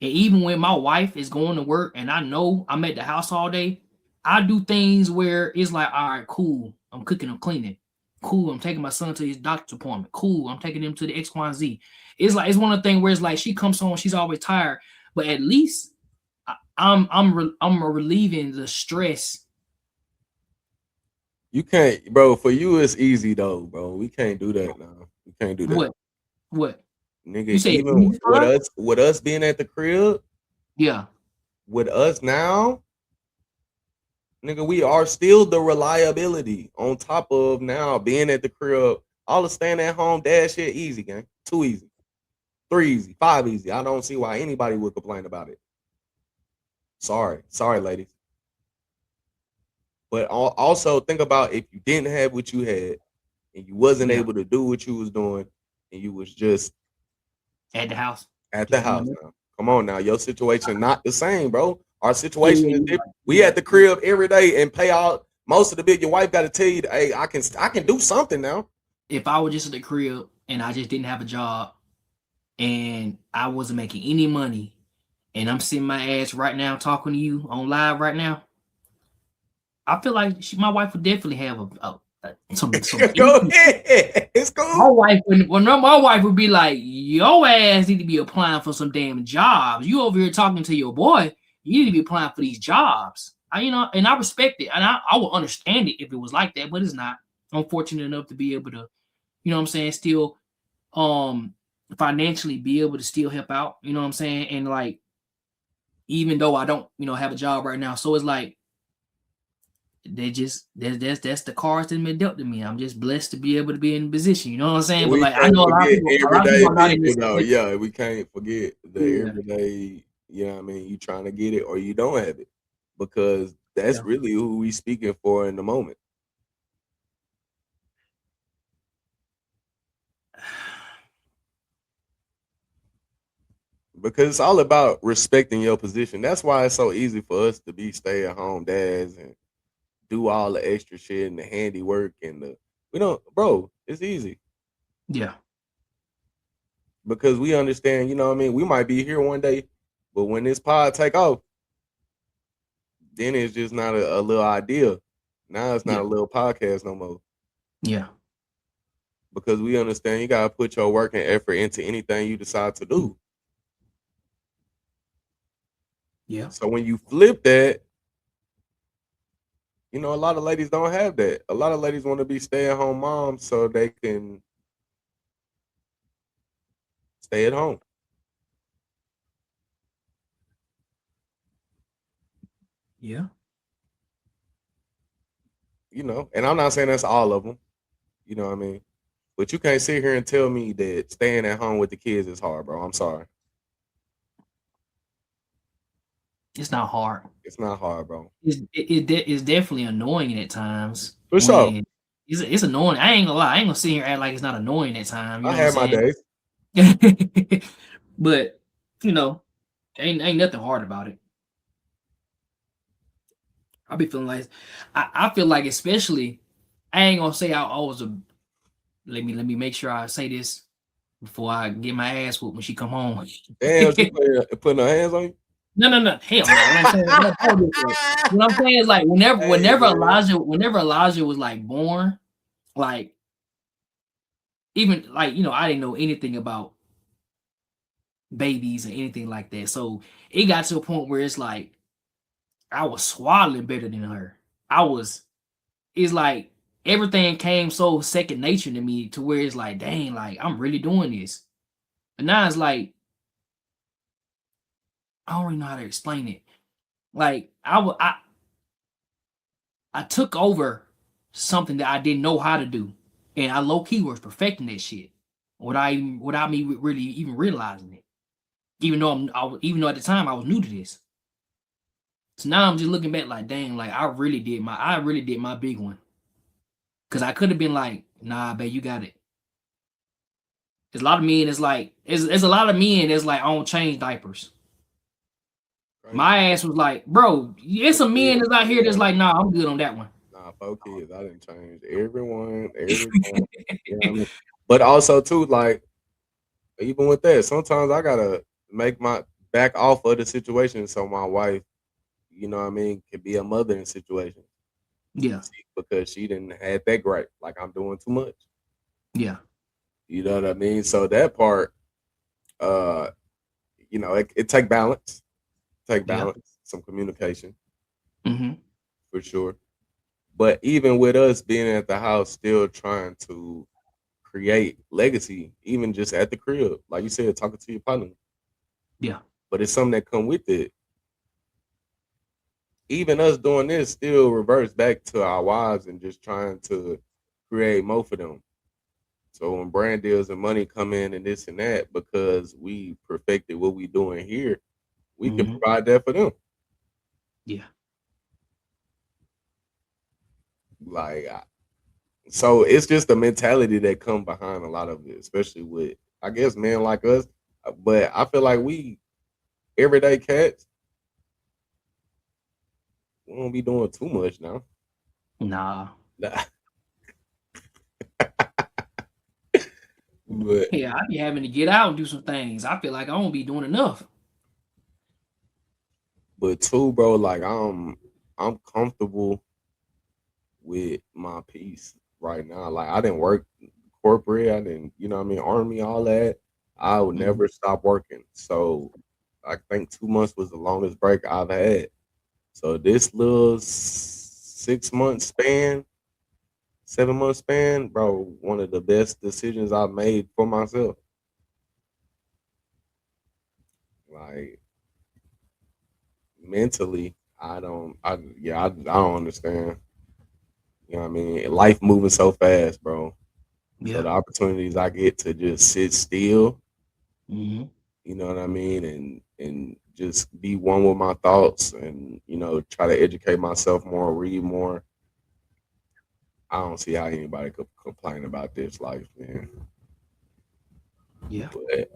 And even when my wife is going to work and I know I'm at the house all day, I do things where it's like, all right, cool. I'm cooking, I'm cleaning. Cool, I'm taking my son to his doctor's appointment. Cool, I'm taking him to the X, Y, and Z. It's like, it's one of the things where it's like she comes home, she's always tired, but at least I'm relieving the stress. You can't, bro. For you, it's easy though, bro. We can't do that now. We can't do that. What? Nigga, even with us being at the crib, yeah. With us now, nigga, we are still the reliability on top of now being at the crib. All the staying at home dad shit easy, gang. 2 easy, 3 easy, 5 easy. I don't see why anybody would complain about it. Sorry, ladies. But also think about if you didn't have what you had and you wasn't able to do what you was doing and you was just at the house. At the house now. Come on now. Your situation not the same, bro. Our situation is different. We at the crib every day and pay out most of the bill. Your wife got to tell you, hey, I can do something now. If I was just at the crib and I just didn't have a job and I wasn't making any money and I'm sitting my ass right now talking to you on live right now, I feel like my wife would definitely have some Go ahead. It's cool. My wife would be like, your ass need to be applying for some damn jobs. You over here talking to your boy, you need to be applying for these jobs. and I respect it, and I would understand it if it was like that, but it's not. I'm fortunate enough to be able to, you know what I'm saying, still financially be able to still help out, you know what I'm saying? And like, even though I don't, have a job right now, so it's like that's the cards that been dealt to me. I'm just blessed to be able to be in a position, you know what I'm saying? But We like, I can't know a lot of forget people everyday are not in this people though. situation. Yeah, we can't forget the Yeah. everyday, you know what I mean? You trying to get it or you don't have it. Because that's Yeah. really who we speaking for in the moment. Because it's all about respecting your position. That's why it's so easy for us to be stay-at-home dads and do all the extra shit and the handiwork and bro, it's easy. Yeah. Because we understand, you know what I mean? We might be here one day, but when this pod take off, then it's just not a little idea. Now it's not Yeah. a little podcast no more. Yeah. Because we understand you gotta put your work and effort into anything you decide to do. Yeah. So when you flip that, a lot of ladies don't have that. A lot of ladies want to be stay-at-home moms so they can stay at home. Yeah. And I'm not saying that's all of them. You know what I mean? But you can't sit here and tell me that staying at home with the kids is hard, bro. I'm sorry. It's not hard. It's not hard, bro. It's definitely annoying at times. For sure. It's annoying. I ain't gonna lie. I ain't gonna sit here and act like it's not annoying at times. You I know had what my I'm days. saying? But ain't nothing hard about it. I be feeling like I feel like, especially, I ain't gonna say I was let me make sure I say this before I get my ass whooped when she come home. Damn, she putting her hands on you? No, hell no. What I'm saying is like whenever Elijah was like born, like even like I didn't know anything about babies and anything like that. So it got to a point where it's like I was swaddling better than her. It's like everything came so second nature to me to where it's like, dang, like I'm really doing this. And now it's like I don't really know how to explain it. Like I took over something that I didn't know how to do, and I low key was perfecting that shit without me really even realizing it. Even though at the time I was new to this. So now I'm just looking back like, dang, like I really did my big one. Cause I could have been like, nah, babe, you got it. There's a lot of men that's like, there's a lot of men that's like, I don't change diapers. Right. My ass was like, bro, there's some men that's out here that's like, nah, I'm good on that one. Nah, 4 kids, I didn't change everyone. You know what I mean? But also too, like, even with that, sometimes I gotta make my back off of the situation so my wife, you know what I mean, can be a mother in situations. Yeah. Because she didn't have that great. Like I'm doing too much. Yeah. You know what I mean? So that part, it take balance. Some communication. Mm-hmm. For sure. But even with us being at the house, still trying to create legacy, even just at the crib, like you said, talking to your partner. Yeah. But it's something that come with it. Even us doing this still reverts back to our wives and just trying to create more for them. So when brand deals and money come in and this and that, because we perfected what we doing here, we can provide that for them. Yeah. Like, so it's just the mentality that come behind a lot of it, especially with, I guess, men like us. But I feel like we, everyday cats, we don't be doing too much now. Nah. But yeah, I be having to get out and do some things. I feel like I won't be doing enough. But too, bro, like I'm comfortable with my peace right now. Like I didn't work corporate, I didn't, army, all that. I would never stop working. So I think 2 months was the longest break I've had. So this little 6-month span, 7-month span, bro, one of the best decisions I've made for myself. Like mentally, I don't understand. You know what I mean? Life moving so fast, bro. So the opportunities I get to just sit still, Mm-hmm. you know what I mean, and just be one with my thoughts, and try to educate myself more, read more. I don't see how anybody could complain about this life, man. Yeah. But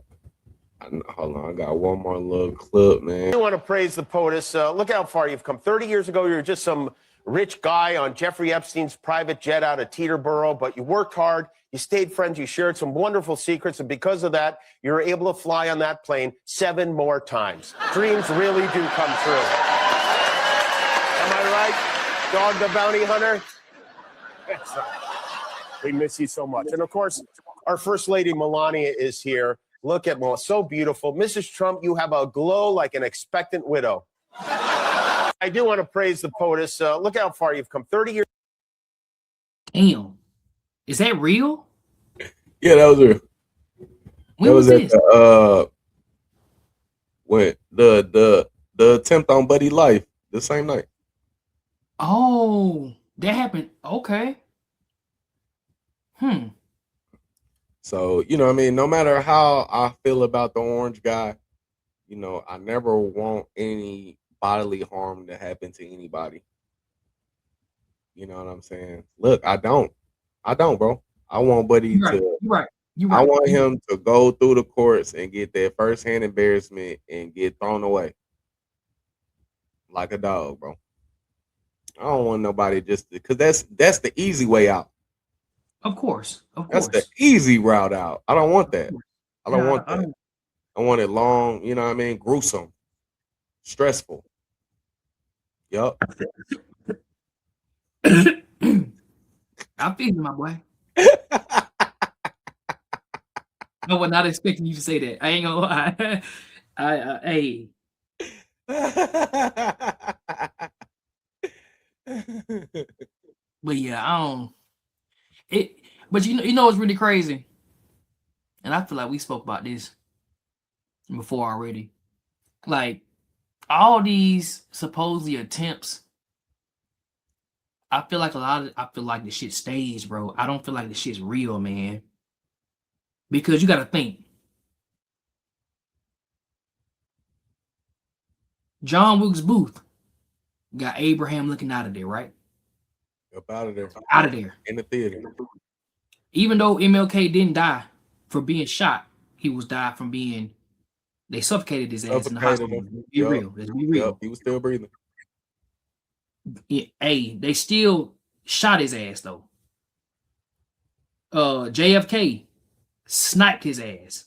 hold on, I got one more little clip, man. I want to praise the POTUS. Look how far you've come. 30 years ago, you were just some rich guy on Jeffrey Epstein's private jet out of Teterboro, but you worked hard, you stayed friends, you shared some wonderful secrets, and because of that, you were able to fly on that plane 7 more times. Dreams really do come true. Am I right, Dog the Bounty Hunter? That's right. We miss you so much. And of course, our First Lady Melania is here. Look at Melania, so beautiful. Mrs. Trump, you have a glow like an expectant widow. I do want to praise the POTUS. Look how far you've come. 30 years. Damn. Is that real? Yeah, that was real. When was this? When the attempt on Buddy Life the same night. Oh, that happened. Okay. So, what I mean, no matter how I feel about the orange guy, I never want any bodily harm to happen to anybody. You know what I'm saying? Look, I don't, bro. I want Buddy to. You're right. I want him to go through the courts and get that firsthand embarrassment and get thrown away like a dog, bro. I don't want nobody just because that's the easy way out. Of course. That's the easy route out. I don't want that. I don't want that. I want it long, you know what I mean? Gruesome, stressful. Yup. I feel you, my boy. I was not expecting you to say that. I ain't gonna lie. Hey. But yeah, I don't. But you know what's really crazy, and I feel like we spoke about this before already. Like all these supposedly attempts, I feel like the shit's staged, bro. I don't feel like the shit's real, man. Because you gotta think. John Wilkes Booth got Abraham Lincoln out of there, right? Up out of there. Out of there. In the theater. Even though MLK didn't die for being shot, he was died from being. They suffocated his ass in the hospital. Let's be real. Let's be real. Yep, he was still breathing. Hey, they still shot his ass though. JFK sniped his ass.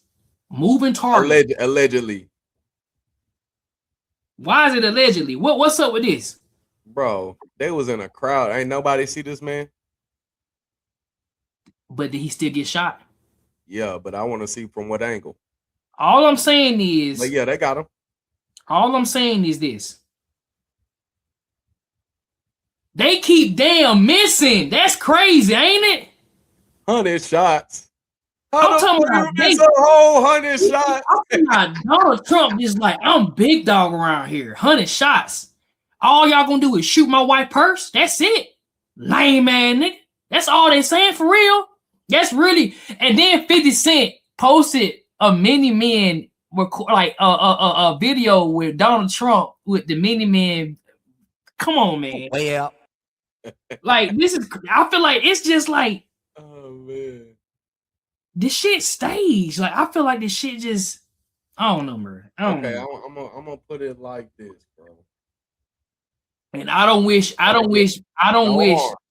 Moving target. Allegedly. Why is it allegedly? What's up with this? Bro, they was in a crowd. Ain't nobody see this man. But did he still get shot? Yeah, but I want to see from what angle. All I'm saying is. But yeah, they got him. All I'm saying is this. They keep damn missing. That's crazy, ain't it? 100 shots. I'm talking about a whole 100 shots. I'm talking about Donald Trump is like, I'm big dog around here. 100 shots. All y'all gonna do is shoot my white purse. That's it. Lame man, nigga. That's all they saying for real. That's really. And then 50 Cent posted a mini man like a video with Donald Trump with the mini man. Come on, man. Well, like this is. I feel like it's just like. Oh man. This shit staged. Like I feel like this shit just. I don't know, man. I'm gonna put it like this, bro. And I don't wish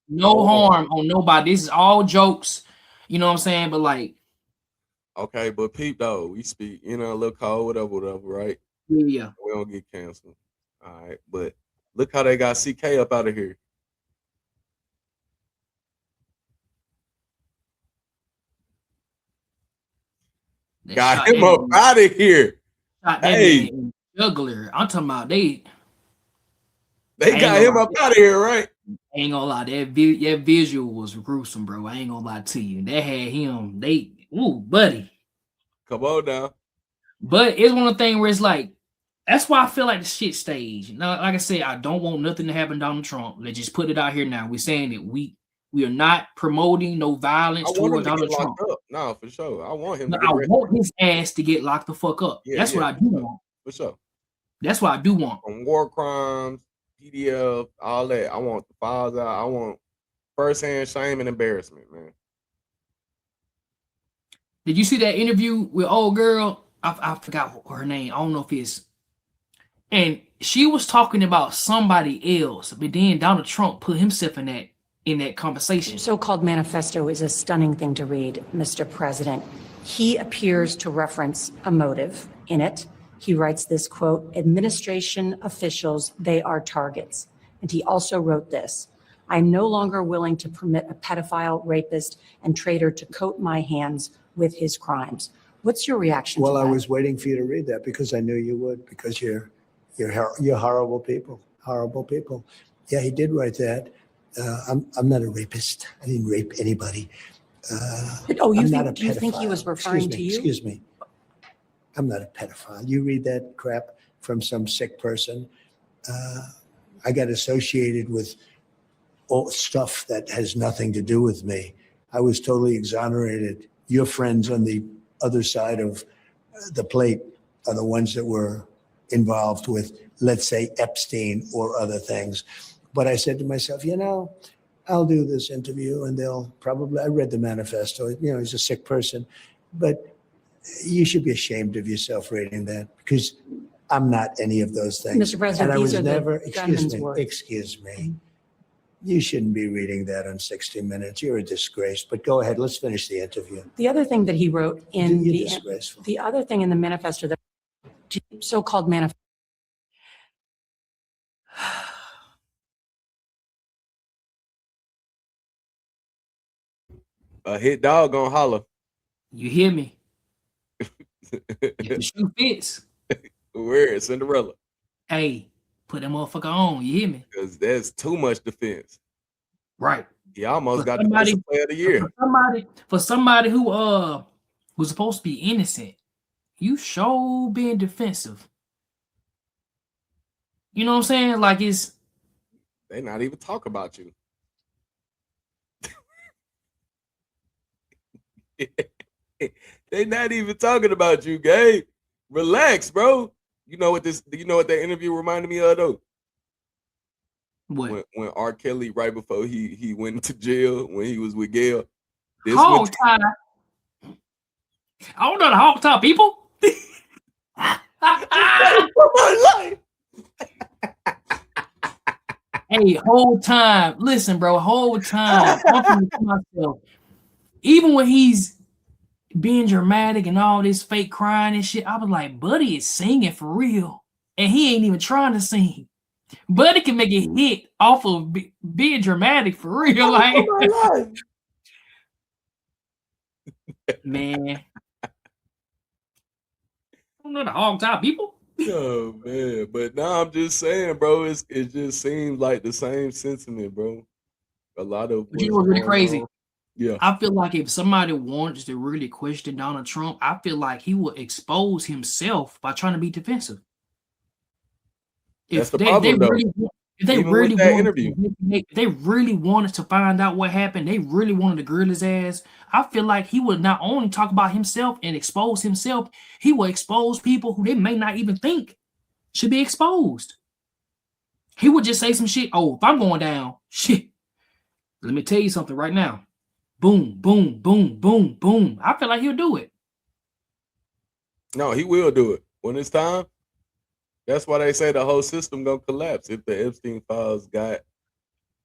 no harm on nobody. This is all jokes. You know what I'm saying? But like, okay, but peep though, we speak, a little cold, whatever, right? Yeah. We don't get canceled. All right, but look how they got CK up out of here. Got him up out of here. Hey, juggler. I'm talking about They got him up out of here, right? Ain't gonna lie, that visual was gruesome, bro. I ain't gonna lie to you. They had him. Buddy. Come on now. But it's one of the things where it's like, that's why I feel like the shit staged. Now, like I said, I don't want nothing to happen to Donald Trump. Let's just put it out here now. We're saying that we are not promoting no violence towards Donald Trump. No, for sure. I want him. I want his ass to get locked the fuck up. That's what I do want. For sure. That's what I do want. From war crimes, PDF, all that. I want the files out. I want firsthand shame and embarrassment, man. Did you see that interview with old girl? I forgot her name. I don't know if it's. And she was talking about somebody else, but then Donald Trump put himself in that conversation. So-called manifesto is a stunning thing to read, Mr. President. He appears to reference a motive in it. He writes this quote, administration officials, they are targets. And he also wrote this, I'm no longer willing to permit a pedophile, rapist, and traitor to coat my hands with his crimes. What's your reaction to that? Well, I was waiting for you to read that because I knew you would, because you're horrible people, horrible people. Yeah, he did write that. I'm not a rapist. I didn't rape anybody. Do you think he was referring to you? Excuse me. I'm not a pedophile. You read that crap from some sick person. I got associated with all stuff that has nothing to do with me. I was totally exonerated. Your friends on the other side of the plate are the ones that were involved with, let's say, Epstein or other things. But I said to myself, I'll do this interview and they'll probably, I read the manifesto, he's a sick person, but you should be ashamed of yourself reading that because I'm not any of those things. Mr. President, and I these was are never, the gunman's words. Excuse me. You shouldn't be reading that on 60 Minutes. You're a disgrace. But go ahead. Let's finish the interview. The other thing that he wrote in disgraceful. the other thing in the manifesto, the so-called manifesto. A hit dog gonna holler. You hear me? If the shoe fits. Where Cinderella? Hey, put that motherfucker on. You hear me? Because there's too much defense. Right. He almost got the Defensive Player of the Year. For somebody who was supposed to be innocent, you sure being defensive. You know what I'm saying? Like they not even talk about you. They not even talking about you, Gabe. Relax, bro. You know what that interview reminded me of though? What? When R. Kelly, right before he went into jail, when he was with Gail. Hog tie. I don't know the hog tie people. Hey, whole time. Listen, bro, whole time. I'm thinking to myself, even when he's being dramatic and all this fake crying and shit, I was like, Buddy is singing for real. And he ain't even trying to sing. Buddy can make a hit off of being dramatic for real. Like, man. I don't know the hog tie people. Oh man, but now I'm just saying, bro, it just seems like the same sentiment, bro. A lot of you know what's really crazy. Yeah, I feel like if somebody wants to really question Donald Trump, I feel like he will expose himself by trying to be defensive. That's the problem, though. If they really wanted to find out what happened, they really wanted to grill his ass. I feel like he would not only talk about himself and expose himself, he will expose people who they may not even think should be exposed. He would just say some shit. Oh, if I'm going down, shit. Let me tell you something right now. Boom, boom, boom, boom, boom. I feel like he'll do it. No, he will do it when it's time. That's why they say the whole system gonna collapse if the Epstein files got.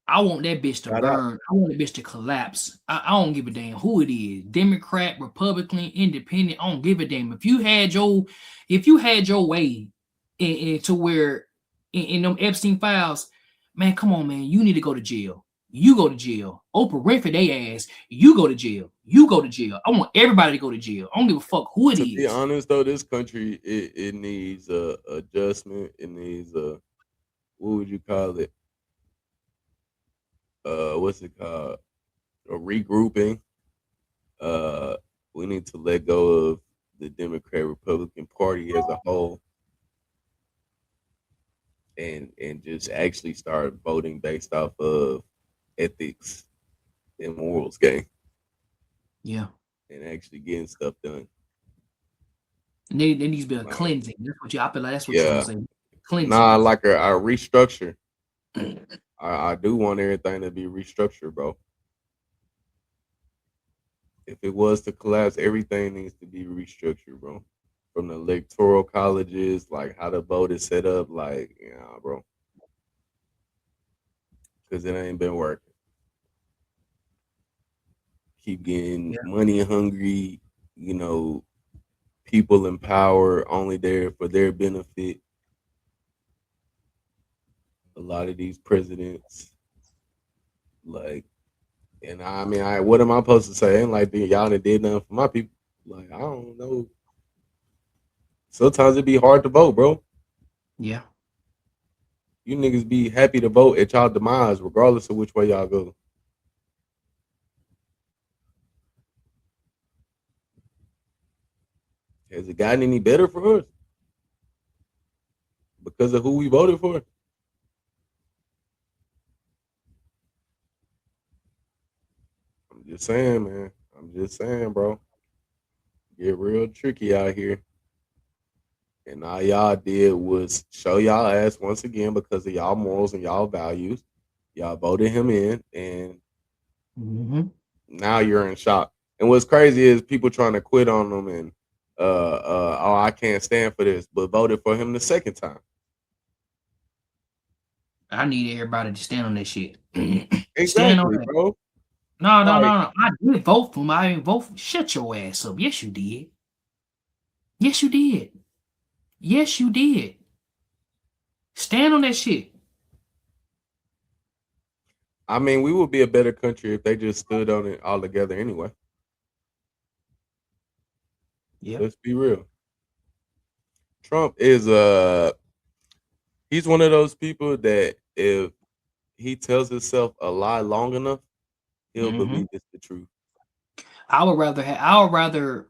I want that bitch to burn. I want that bitch to collapse. I don't give a damn who it is. Democrat, Republican, Independent. I don't give a damn. If you had your way to where in them Epstein files, man, come on, man. You need to go to jail. You go to jail. Oprah Winfrey, they ass. You go to jail. You go to jail. I want everybody to go to jail. I don't give a fuck who it is. To be honest, though, this country it needs a adjustment. It needs a what would you call it? What's it called? A regrouping. We need to let go of the Democrat Republican Party as a whole, and just actually start voting based off of ethics and morals, gang, Yeah. and actually getting stuff done. And there needs to be a Like, cleansing. That's what you. I feel like that's what you're yeah, trying to say. Cleansing. nah, like a restructure. I do want everything to be restructured, bro. If it was to collapse, everything needs to be restructured, bro. From the electoral colleges, like how the vote is set up, like, yeah, bro. Because it ain't been working. Keep getting money hungry, you know, people in power only there for their benefit. A lot of these presidents, like, and I mean, what am I supposed to say? Ain't like y'all done did nothing for my people. Like, I don't know. Sometimes it be hard to vote, bro. Yeah. You niggas be happy to vote at y'all demise, regardless of which way y'all go. Has it gotten any better for us because of who we voted for? I'm just saying, man. I'm just saying, bro. Get real tricky out here. And all y'all did was show y'all ass once again because of y'all morals and y'all values. Y'all voted him in, and now you're in shock. And what's crazy is people trying to quit on him and oh, I can't stand for this, but voted for him the second time. I need everybody to stand on that shit. Exactly, Stand on that. bro. No. Like, I did vote for him. I didn't vote for. Shut your ass up. Yes, you did. Yes, you did. Yes, you did. Stand on that shit. I mean, we would be a better country if they just stood on it all together anyway. Yeah. Let's be real. Trump is he's one of those people that if he tells himself a lie long enough, he'll believe it's the truth. I would rather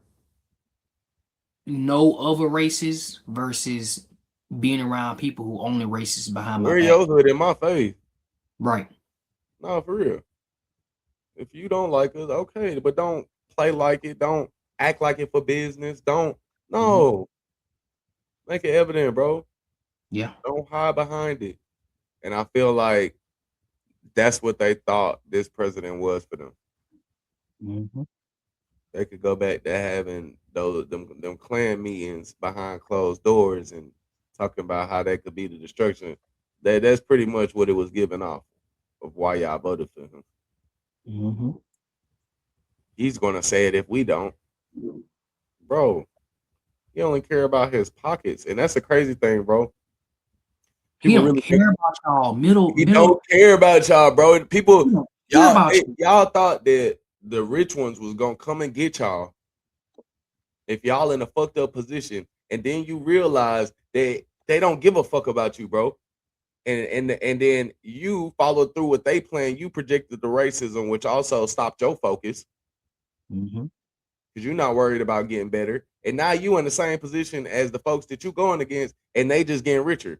know other races versus being around people who only racist behind my Wear back. your hood in my face. Right. No, for real. If you don't like us, okay, but don't play like it. Don't act like it for business. Don't make it evident, bro. Yeah. Don't hide behind it. And I feel like that's what they thought this president was for them. They could go back to having them Klan meetings behind closed doors and talking about how that could be the destruction. That's pretty much what it was giving off of why y'all voted for him. He's gonna say it if we don't, bro. He only care about his pockets, and that's a crazy thing, bro. He don't care about y'all. He don't care about y'all, bro. People, y'all thought that the rich ones was gonna come and get y'all if y'all in a fucked up position, and then you realize that they don't give a fuck about you, bro. And then you followed through with they plan. You projected the racism, which also stopped your focus. Because you're not worried about getting better. And now you in the same position as the folks that you going against, and they just getting richer.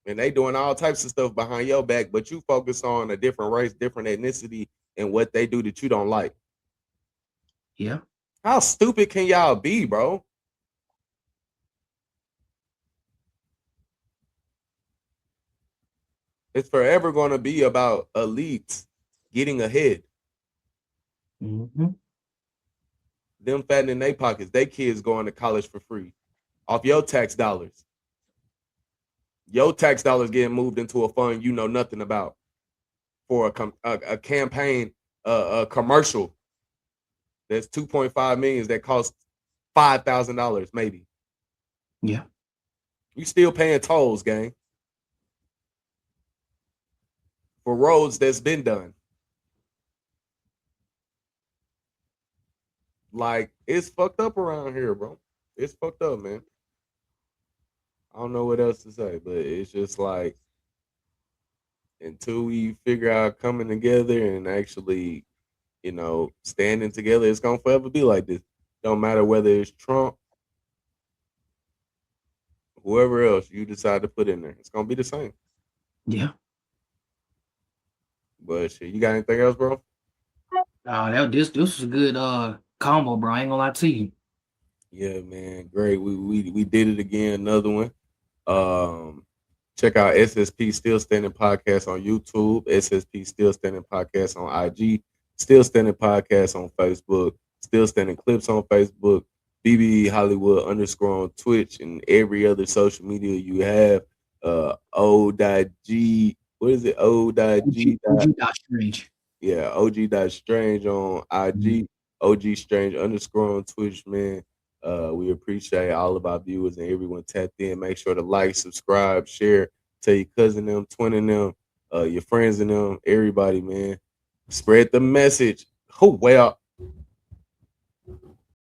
And they doing all types of stuff behind your back, but you focus on a different race, different ethnicity, and what they do that you don't like. Yeah. How stupid can y'all be, bro? It's forever going to be about elites getting ahead. Them fattening their pockets, they kids going to college for free off your tax dollars. Your tax dollars getting moved into a fund you know nothing about for a campaign, a commercial that's 2.5 million that costs $5,000 maybe. Yeah. You still paying tolls, gang, for roads that's been done. Like, it's fucked up around here, bro. It's fucked up, man. I don't know what else to say, but it's just like until we figure out coming together and actually, standing together, it's gonna forever be like this. Don't matter whether it's Trump, whoever else you decide to put in there, it's gonna be the same. Yeah. But shit, you got anything else, bro? This was a good combo, bro. I ain't gonna lie to you. Yeah, man, great. We did it again. Another one. Check out SSP Still Standing Podcast on YouTube, SSP Still Standing Podcast on IG, Still Standing Podcast on Facebook, Still Standing Clips on Facebook, BB Hollywood _, on Twitch, and every other social media you have. O.G. What is it? O.G. Strange. Yeah, OG.Strange on IG, OG Strange _ on Twitch, man. We appreciate all of our viewers and everyone tapped in. Make sure to like, subscribe, share, tell your cousin them, twin and them, your friends and them, everybody, man. Spread the message. Oh, well.